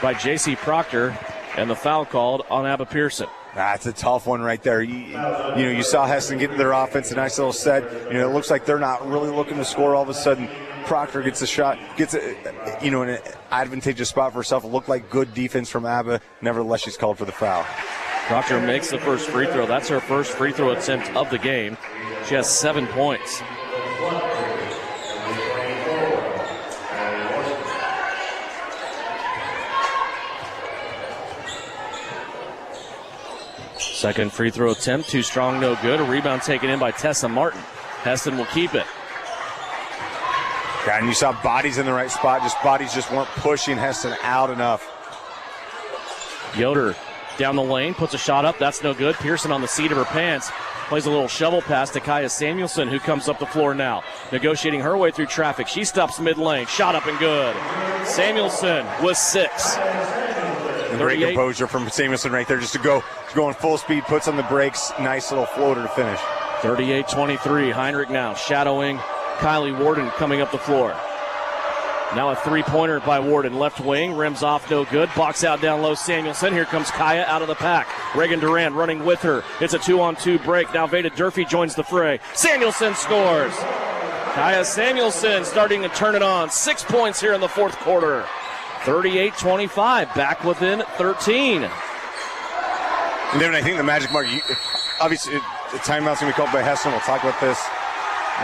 by J.C. Proctor, and the foul called on Abba Pearson. That's a tough one right there. You saw Hesston get their offense, a nice little set. It looks like they're not really looking to score. All of a sudden, Proctor gets a shot, gets an advantageous spot for herself. It looked like good defense from Abba. Nevertheless, she's called for the foul. Proctor makes the first free throw. That's her first free throw attempt of the game. She has 7 points. Second free throw attempt, too strong, no good. A rebound taken in by Tessa Martin. Hesston will keep it. Yeah, and you saw bodies in the right spot. Bodies just weren't pushing Hesston out enough. Yoder down the lane, puts a shot up. That's no good. Pearson on the seat of her pants. Plays a little shovel pass to Kaya Samuelson, who comes up the floor now. Negotiating her way through traffic. She stops mid-lane. Shot up and good. Samuelson with 6. Great composure from Samuelson right there just to go in full speed, puts on the brakes. Nice little floater to finish. 38-23. Heinrich now shadowing Kylie Warden coming up the floor. Now a three-pointer by Warden. Left wing, rims off, no good. Box out down low, Samuelson. Here comes Kaya out of the pack. Reagan Duran running with her. It's a 2-on-2 break. Now Veda Durfee joins the fray. Samuelson scores. Kaya Samuelson starting to turn it on. 6 points here in the fourth quarter. 38-25, back within 13. And then I think the magic mark, obviously the timeout's going to be called by Hesston. We'll talk about this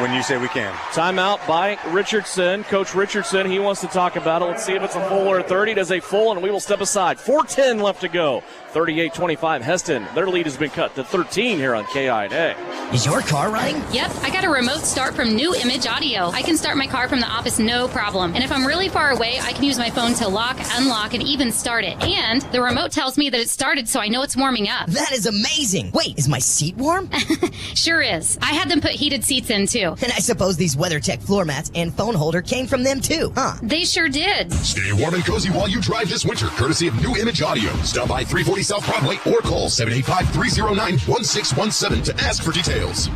when you say we can. Timeout by Richardson. Coach Richardson, he wants to talk about it. Let's see if it's a full or a 30. It is a full, and we will step aside. 4:10 left to go. 38-25, Hesston. Their lead has been cut to 13 here on KINA. Is your car running? Yep, I got a remote start from New Image Audio. I can start my car from the office no problem. And if I'm really far away, I can use my phone to lock, unlock, and even start it. And the remote tells me that it started, so I know it's warming up. That is amazing. Wait, is my seat warm? Sure is. I had them put heated seats in, too. And I suppose these WeatherTech floor mats and phone holder came from them, too, huh? They sure did. Stay warm and cozy while you drive this winter, courtesy of New Image Audio. Stop by 340 South Broadway or call 785-309-1617 to ask for details.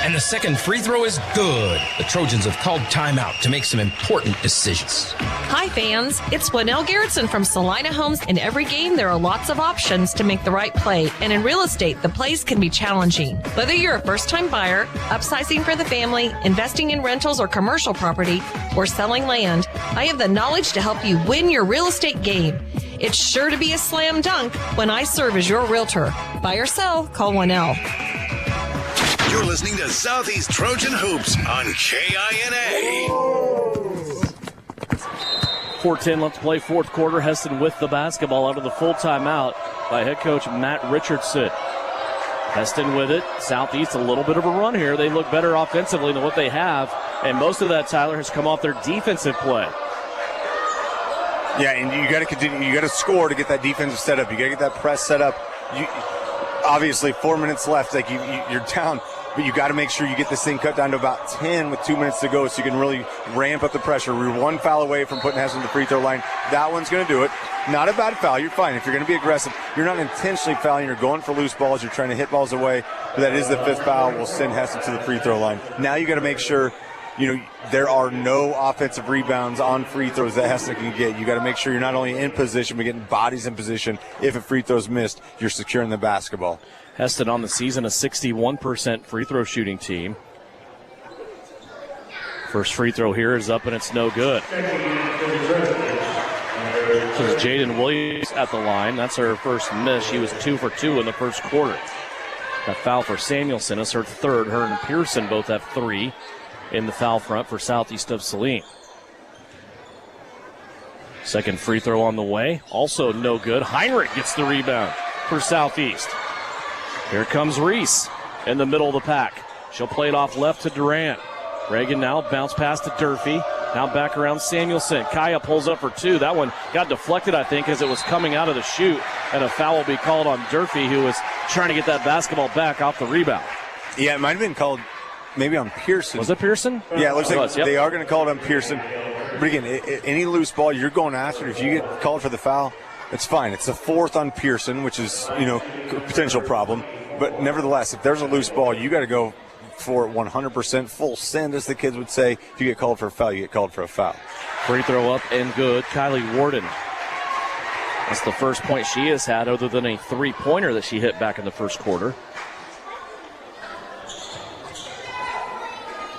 And the second free throw is good. The Trojans have called timeout to make some important decisions. Hi, fans. It's Winnell Garrettson from Salina Homes. In every game, there are lots of options to make the right play. And in real estate, the plays can be challenging. Whether you're a first-time buyer, upsizing for the family, investing in rentals or commercial property, or selling land, I have the knowledge to help you win your real estate game. It's sure to be a slam dunk when I serve as your realtor. Buy or sell, call Winnell. You're listening to Southeast Trojan Hoops on KINA. 4:10 left to play, fourth quarter. Hesston with the basketball out of the full timeout by head coach Matt Richardson. Hesston with it. Southeast a little bit of a run here. They look better offensively than what they have, and most of that, Tyler, has come off their defensive play. Yeah, and you got to continue. You got to score to get that defensive setup. You got to get that press set up. Obviously, 4 minutes left. Like you're down but you got to make sure you get this thing cut down to about 10 with 2 minutes to go so you can really ramp up the pressure. We're one foul away from putting Hesston to the free throw line. That one's going to do it. Not a bad foul. You're fine. If you're going to be aggressive, you're not intentionally fouling. You're going for loose balls. You're trying to hit balls away. But that is the 5th foul. We'll send Hesston to the free throw line. Now you got to make sure there are no offensive rebounds on free throws that Hesston can get. You got to make sure you're not only in position, but getting bodies in position. If a free throw's missed, you're securing the basketball. Hesston on the season, a 61% free throw shooting team. First free throw here is up, and it's no good. This is Jaden Williams at the line. That's her first miss. She was 2 for 2 in the first quarter. That foul for Samuelson is her 3rd. Her and Pearson both have 3 in the foul front for Southeast of Saline. Second free throw on the way. Also no good. Heinrich gets the rebound for Southeast. Here comes Reese in the middle of the pack. She'll play it off left to Durant. Reagan now bounce pass to Durfee. Now back around Samuelson. Kaya pulls up for 2. That one got deflected, I think, as it was coming out of the chute. And a foul will be called on Durfee, who was trying to get that basketball back off the rebound. Yeah, it might have been called maybe on Pearson. Was it Pearson? Yeah, it looks like was, yep. They are going to call it on Pearson. But again, any loose ball, you're going after it. If you get called for the foul, it's fine. It's the 4th on Pearson, which is, a potential problem. But nevertheless, if there's a loose ball, you got to go for it 100% full send, as the kids would say. If you get called for a foul, you get called for a foul. Free throw up and good. Kylie Warden. That's the first point she has had other than a 3-pointer that she hit back in the first quarter.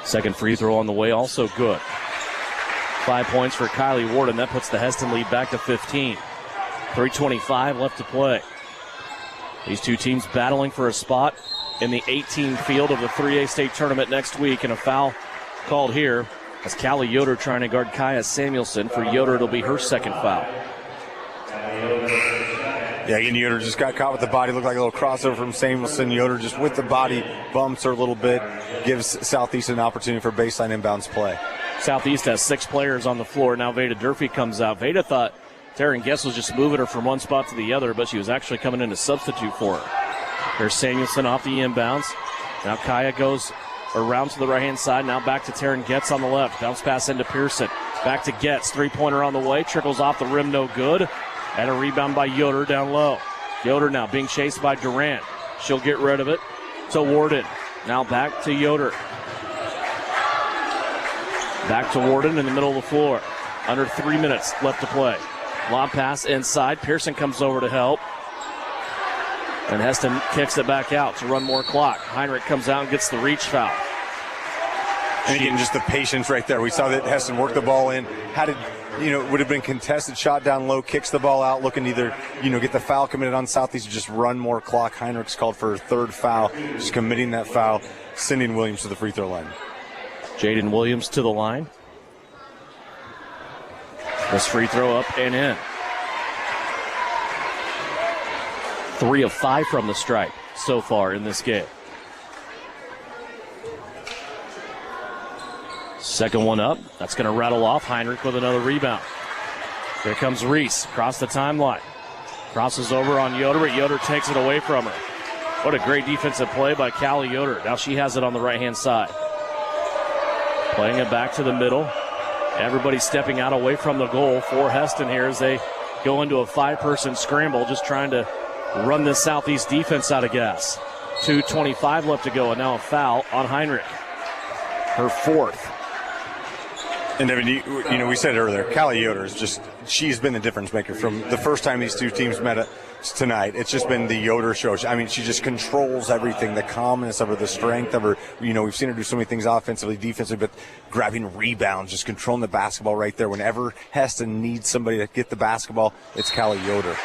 Second free throw on the way, also good. 5 points for Kylie Warden. That puts the Hesston lead back to 15. 3:25 left to play. These two teams battling for a spot in the 18 field of the 3A state tournament next week, and a foul called here as Callie Yoder trying to guard Kaya Samuelson. For Yoder, it'll be her 2nd foul. Yeah, again, Yoder just got caught with the body. Looked like a little crossover from Samuelson. Yoder just with the body bumps her a little bit, gives Southeast an opportunity for baseline inbounds play. Southeast has 6 players on the floor. Now Veda Durfee comes out. Veda thought Taryn Guess was just moving her from one spot to the other, but she was actually coming in to substitute for her. There's Samuelson off the inbounds. Now Kaya goes around to the right-hand side. Now back to Taryn Getz on the left. Bounce pass into Pearson. Back to Getz. 3-pointer on the way. Trickles off the rim, no good. And a rebound by Yoder down low. Yoder now being chased by Durant. She'll get rid of it to Warden. Now back to Yoder. Back to Warden in the middle of the floor. Under 3 minutes left to play. Lob pass inside. Pearson comes over to help. And Hesston kicks it back out to run more clock. Heinrich comes out and gets the reach foul. And again, just the patience right there. We saw that Hesston worked the ball in. Had it, would have been contested, shot down low, kicks the ball out, looking to either, get the foul committed on Southeast or just run more clock. Heinrich's called for her 3rd foul, just committing that foul, sending Williams to the free throw line. Jaden Williams to the line. This free throw up and in. 3 of 5 from the stripe so far in this game. Second one up. That's going to rattle off. Heinrich with another rebound. Here comes Reese across the timeline. Crosses over on Yoder, but Yoder takes it away from her. What a great defensive play by Callie Yoder. Now she has it on the right-hand side. Playing it back to the middle. Everybody stepping out away from the goal for Hesston here as they go into a 5-person scramble, just trying to run this Southeast defense out of gas. 2:25 left to go, and now a foul on Heinrich. Her 4th. And Devin, we said earlier, Callie Yoder is just, she's been the difference maker from the first time these two teams met tonight. It's just been the Yoder show. I mean, she just controls everything, the calmness of her, the strength of her. We've seen her do so many things offensively, defensively, but grabbing rebounds, just controlling the basketball right there. Whenever Hesston needs somebody to get the basketball, it's Callie Yoder.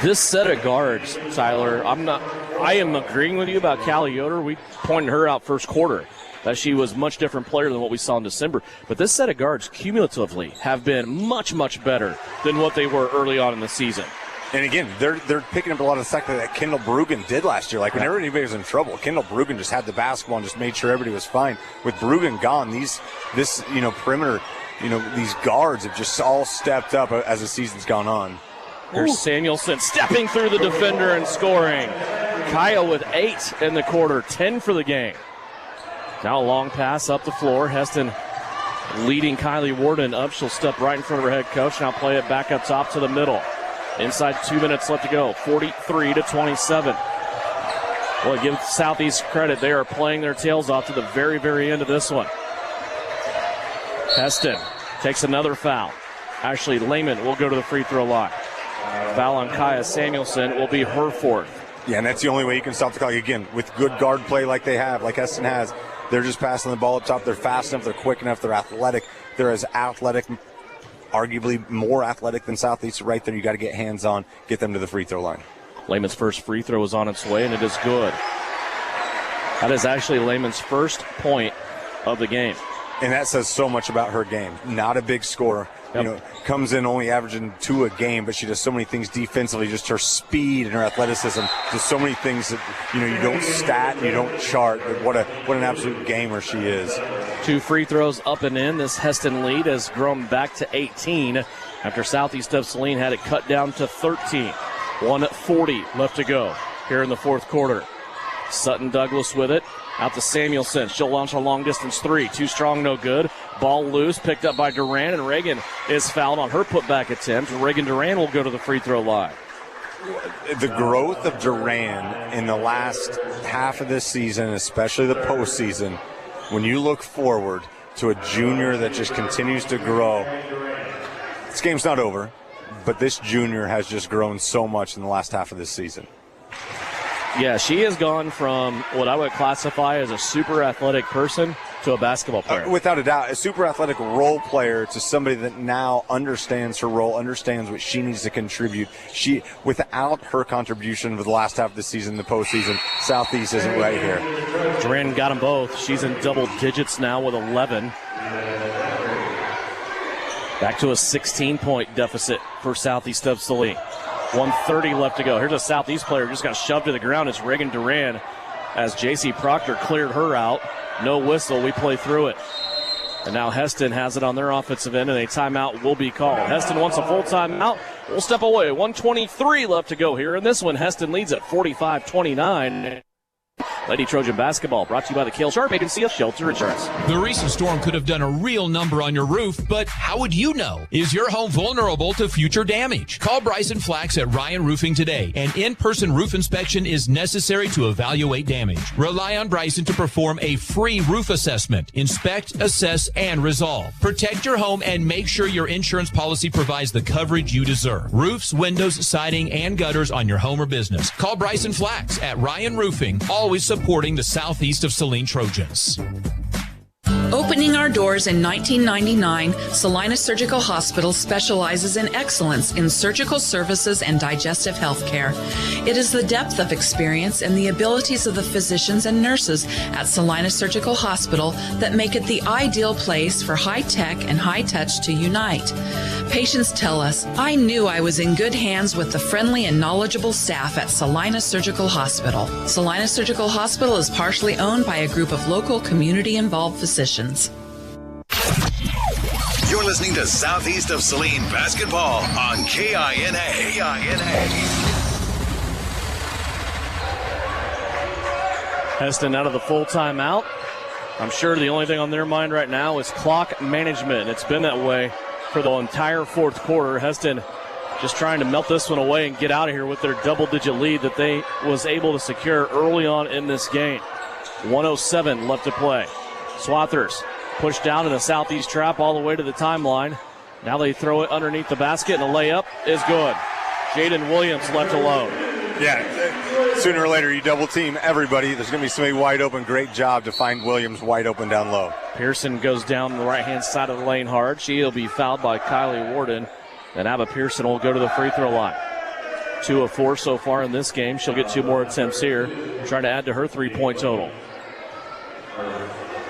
This set of guards, Tyler, I am agreeing with you about Callie Yoder. We pointed her out first quarter that she was a much different player than what we saw in December. But this set of guards cumulatively have been much, much better than what they were early on in the season. And again, they're picking up a lot of the stuff that Kendall Brugan did last year. Like whenever anybody was in trouble, Kendall Brugan just had the basketball and just made sure everybody was fine. With Brugan gone, this perimeter, these guards have just all stepped up as the season's gone on. Here's Samuelson stepping through the defender and scoring. Kaya with 8 in the quarter, 10 for the game. Now a long pass up the floor. Hesston leading Kylie Warden up. She'll step right in front of her head coach. Now play it back up top to the middle. Inside 2 minutes left to go. 43-27. Well, give Southeast credit. They are playing their tails off to the very, very end of this one. Hesston takes another foul. Ashley Lehman will go to the free throw line. Foul on Kaya Samuelson will be her 4th. Yeah, and that's the only way you can stop the clock. Again, with good guard play like they have, like Hesston has, they're just passing the ball up top. They're fast enough. They're quick enough. They're athletic. They're as athletic, arguably more athletic than Southeast. Right there, you got to get hands on, get them to the free throw line. Lehman's first free throw is on its way, and it is good. That is actually Lehman's first point of the game. And that says so much about her game. Not a big scorer. Yep. Comes in only averaging 2 a game, but she does so many things defensively. Just her speed and her athleticism. Just so many things that you don't stat and you don't chart. But what an absolute gamer she is. 2 free throws up and in. This Hesston lead has grown back to 18 after Southeast of Saline had it cut down to 13. 1:40 left to go here in the 4th quarter. Sutton Douglas with it. Out to Samuelson. She'll launch a long-distance 3. Too strong, no good. Ball loose, picked up by Duran, and Reagan is fouled on her putback attempt. Reagan Duran will go to the free throw line. The growth of Duran in the last half of this season, especially the postseason, when you look forward to a junior that just continues to grow, this game's not over, but this junior has just grown so much in the last half of this season. Yeah, she has gone from what I would classify as a super athletic person to a basketball player. Without a doubt, a super athletic role player to somebody that now understands her role, understands what she needs to contribute. Without her contribution for the last half of the season, the postseason, Southeast isn't right here. Duran got them both. She's in double digits now with 11. Back to a 16-point deficit for Southeast of Saline. 1:30 left to go. Here's a Southeast player just got shoved to the ground. It's Reagan Duran as J.C. Proctor cleared her out. No whistle. We play through it. And now Hesston has it on their offensive end, and a timeout will be called. Hesston wants a full timeout. We'll step away. 1:23 left to go here. And this one, Hesston leads at 45-29. Lady Trojan basketball brought to you by the Kale Sharp Agency of Shelter Insurance. The recent storm could have done a real number on your roof, but how would you know? Is your home vulnerable to future damage? Call Bryson Flax at Ryan Roofing today. An in-person roof inspection is necessary to evaluate damage. Rely on Bryson to perform a free roof assessment. Inspect, assess, and resolve. Protect your home and make sure your insurance policy provides the coverage you deserve. Roofs, windows, siding, and gutters on your home or business. Call Bryson Flax at Ryan Roofing, always supporting the Southeast of Saline Trojans. Opening our doors in 1999, Salina Surgical Hospital specializes in excellence in surgical services and digestive health care. It is the depth of experience and the abilities of the physicians and nurses at Salina Surgical Hospital that make it the ideal place for high-tech and high-touch to unite. Patients tell us, I knew I was in good hands with the friendly and knowledgeable staff at Salina Surgical Hospital. Salina Surgical Hospital is partially owned by a group of local community-involved physicians. You're listening to Southeast of Saline basketball on KINA. Hesston out of the full timeout. I'm sure the only thing on their mind right now is clock management. It's been that way for the entire 4th quarter. Hesston just trying to melt this one away and get out of here with their double-digit lead that they was able to secure early on in this game. 1:07 left to play. Swathers pushed down in a Southeast trap all the way to the timeline. Now they throw it underneath the basket, and a layup is good. Jaden Williams left alone. Yeah, sooner or later you double team everybody. There's going to be somebody wide open. Great job to find Williams wide open down low. Pearson goes down the right-hand side of the lane hard. She'll be fouled by Kylie Warden. And Abba Pearson will go to the free throw line. 2 of 4 so far in this game. She'll get 2 more attempts here, trying to add to her 3-point total.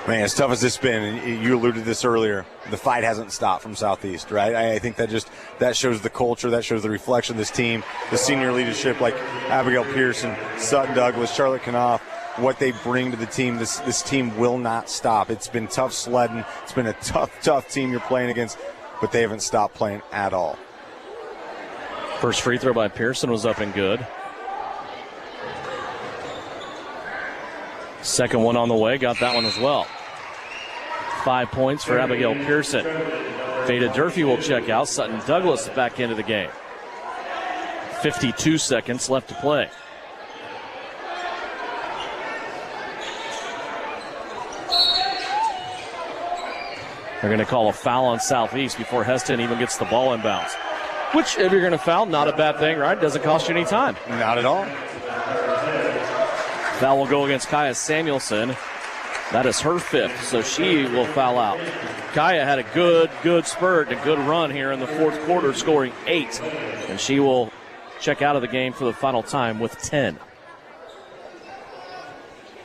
Man, as tough as it's been, and you alluded to this earlier, the fight hasn't stopped from Southeast, right? I think that shows the culture, that shows the reflection of this team, the senior leadership like Abigail Pearson, Sutton Douglas, Charlotte Knopf, what they bring to the team. This team will not stop. It's been tough sledding. It's been a tough team you're playing against, but they haven't stopped playing at all. First free throw by Pearson was up and good. Second one on the way, got that one as well. 5 points for Abigail Pearson. Veda Durfee will check out. Sutton Douglas back into the game. 52 seconds left to play. They're going to call a foul on Southeast before Hesston even gets the ball inbounds. Which, if you're going to foul, not a bad thing, right? Doesn't cost you any time. Not at all. Foul will go against Kaya Samuelson. That is her fifth, so she will foul out. Kaya had a good spurt, a good run here in the fourth quarter, scoring 8. And she will check out of the game for the final time with 10.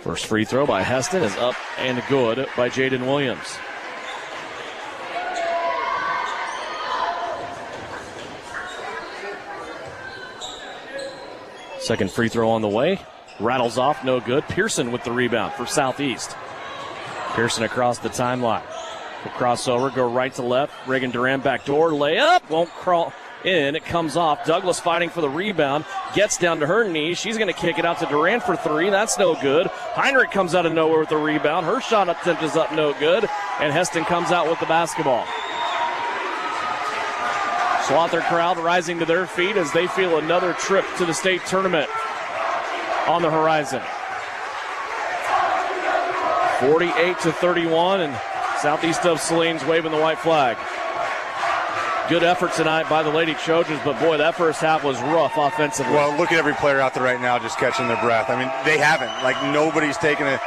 First free throw by Hesston is up and good by Jaden Williams. Second free throw on the way. Rattles off, no good. Pearson with the rebound for Southeast. Pearson across the timeline. The crossover, go right to left. Reagan Duran backdoor, layup. Won't crawl in. It comes off. Douglas fighting for the rebound. Gets down to her knees. She's going to kick it out to Duran for 3. That's no good. Heinrich comes out of nowhere with the rebound. Her shot attempt is up, no good. And Hesston comes out with the basketball. Slaughter crowd rising to their feet as they feel another trip to the state tournament on the horizon. 48-31, and Southeast of Saline's waving the white flag. Good effort tonight by the Lady Trojans, but boy, that first half was rough offensively. Well, look at every player out there right now just catching their breath. I mean, they haven't. Like, nobody's taken a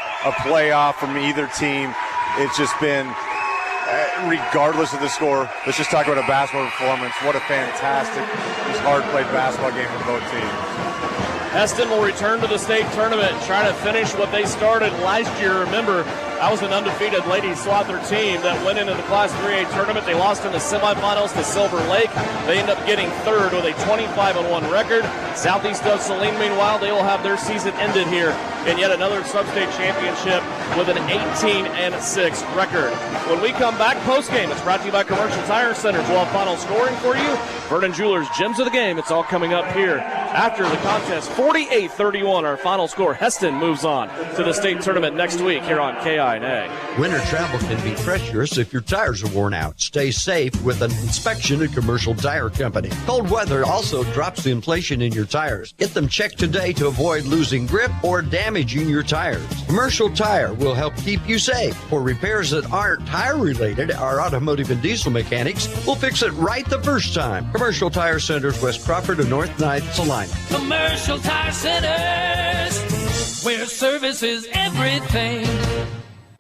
play off from either team. It's just been, regardless of the score, let's just talk about a basketball performance. What a fantastic, just hard-played basketball game for both teams. Hesston will return to the state tournament, trying to finish what they started last year. Remember, that was an undefeated Lady Slaughter team that went into the Class 3A tournament. They lost in the semifinals to Silver Lake. They end up getting third with a 25-1 record. Southeast of Saline, meanwhile, they will have their season ended here in yet another sub-state championship with an 18-6 record. When we come back, postgame, it's brought to you by Commercial Tire Centers. We'll have final scoring for you. Vernon Jewelers, gems of the game. It's all coming up here after the contest. 48-31, our final score. Hesston moves on to the state tournament next week here on KINA. Winter travel can be treacherous if your tires are worn out. Stay safe with an inspection at Commercial Tire Company. Cold weather also drops the inflation in your tires. Get them checked today to avoid losing grip or damaging your tires. Commercial Tire will help keep you safe. For repairs that aren't tire-related, our automotive and diesel mechanics will fix it right the first time. Commercial Tire Centers, West Crawford and North 9th, Salina. Commercial Tire Centers, where service is everything.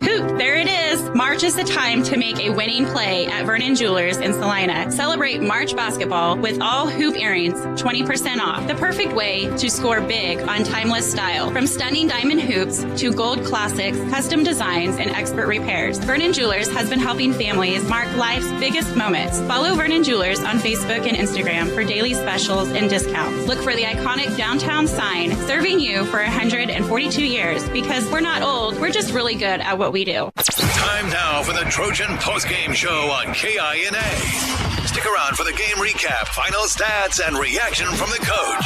Hoop, there it is. March is the time to make a winning play at Vernon Jewelers in Salina. Celebrate March basketball with all hoop earrings 20% off. The perfect way to score big on timeless style. From stunning diamond hoops to gold classics, custom designs, and expert repairs. Vernon Jewelers has been helping families mark life's biggest moments. Follow Vernon Jewelers on Facebook and Instagram for daily specials and discounts. Look for the iconic downtown sign, serving you for 142 years, because we're not old, we're just really good at what we do. Time now for the Trojan postgame show on KINA. Stick around for the game recap, final stats, and reaction from the coach.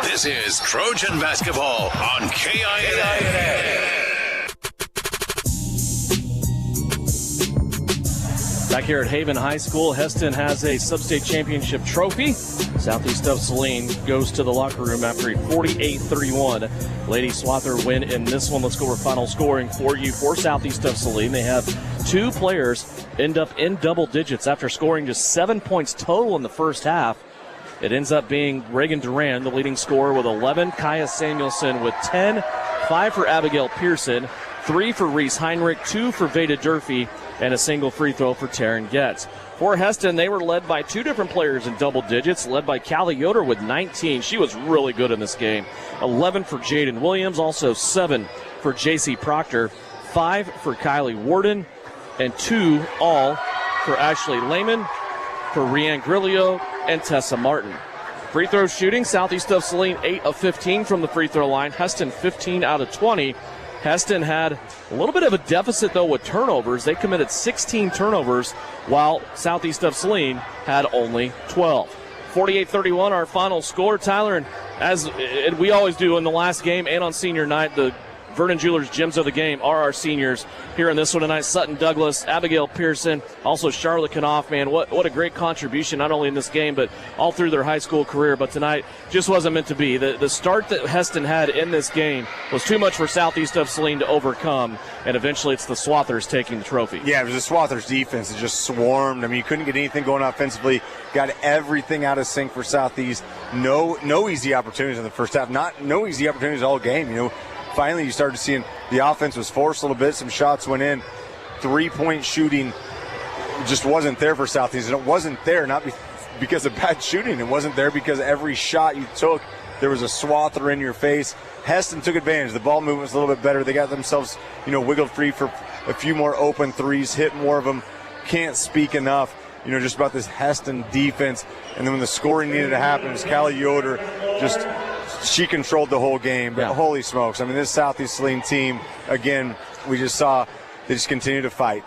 This is Trojan basketball on KINA. Back here at Haven High School, Hesston has a sub-state championship trophy. Southeast of Saline goes to the locker room after a 48-31 Lady Slaughter win in this one. Let's go over final scoring for you for Southeast of Saline. They have 2 players end up in double digits after scoring just 7 points total in the first half. It ends up being Reagan Duran, the leading scorer, with 11. Kaya Samuelson with 10. 5 for Abigail Pearson. 3 for Reese Heinrich. 2 for Veda Durfee. And a single free throw for Taryn Getz. For Hesston, they were led by 2 different players in double digits, led by Callie Yoder with 19. She was really good in this game. 11 for Jaden Williams, also 7 for J.C. Proctor, 5 for Kylie Warden, and 2 all for Ashley Lehman, for Rianne Grillo, and Tessa Martin. Free throw shooting, Southeast of Saline 8 of 15 from the free throw line. Hesston 15 out of 20. Hesston had a little bit of a deficit, though, with turnovers. They committed 16 turnovers, while Southeast of Saline had only 12. 48-31, our final score, Tyler. And as we always do in the last game and on senior night, the Vernon Jewelers gems of the game are our seniors here in this one tonight. Sutton Douglas, Abigail Pearson, also Charlotte Knopf. Man, what a great contribution, not only in this game, but all through their high school career. But tonight just wasn't meant to be. The start that Hesston had in this game was too much for Southeast of Saline to overcome, and eventually it's the Swathers taking the trophy. Yeah, it was the Swathers defense that just swarmed. I mean, you couldn't get anything going offensively. Got everything out of sync for Southeast. No easy opportunities in the first half. No easy opportunities all game. Finally you started seeing the offense was forced a little bit. Some shots went in. 3-point shooting just wasn't there for Southeast. And it wasn't there not because of bad shooting. It wasn't there because every shot you took, there was a swather in your face. Hesston took advantage. The ball movement was a little bit better. They got themselves, wiggled free for a few more open threes, hit more of them. Can't speak enough, just about this Hesston defense. And then when the scoring needed to happen, it was Callie Yoder she controlled the whole game. But holy smokes, I mean, this Southeast Saline team, again, we just saw they just continue to fight.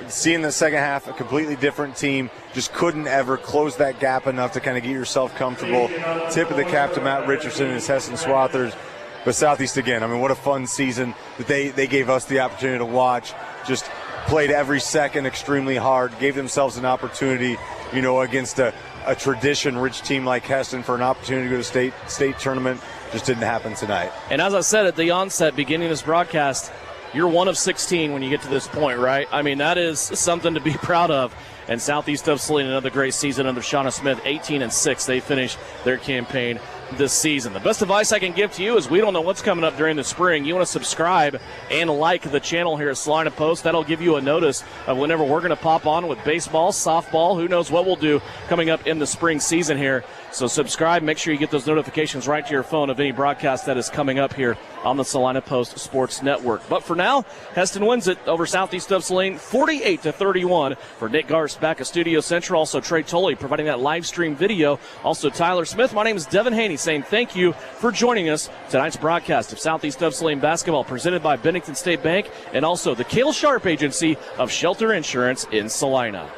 Seeing the second half, a completely different team, just couldn't ever close that gap enough to kind of get yourself comfortable. Tip of the cap to Matt Richardson and his Hesston Swathers. But Southeast, again, I mean, what a fun season that they gave us the opportunity to watch. Just played every second extremely hard, gave themselves an opportunity, against a tradition-rich team like Hesston for an opportunity to go to state tournament. Just didn't happen tonight. And as I said at the onset, beginning of this broadcast, you're one of 16 when you get to this point, right? I mean, that is something to be proud of. And Southeast of Saline, another great season under Shauna Smith, 18-6. They finish their campaign this season. The best advice I can give to you is we don't know what's coming up during the spring. You want to subscribe and like the channel here at Salina Post. That'll give you a notice of whenever we're going to pop on with baseball, softball, who knows what we'll do coming up in the spring season here. So subscribe. Make sure you get those notifications right to your phone of any broadcast that is coming up here on the Salina Post Sports Network. But for now, Hesston wins it over Southeast of Saline, 48-31. For Nick Garst back at Studio Central, also Trey Tolley providing that live stream video. Also Tyler Smith. My name is Devin Haney saying thank you for joining us. Tonight's broadcast of Southeast of Saline basketball presented by Bennington State Bank and also the Cale Sharp Agency of Shelter Insurance in Salina.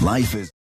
Life is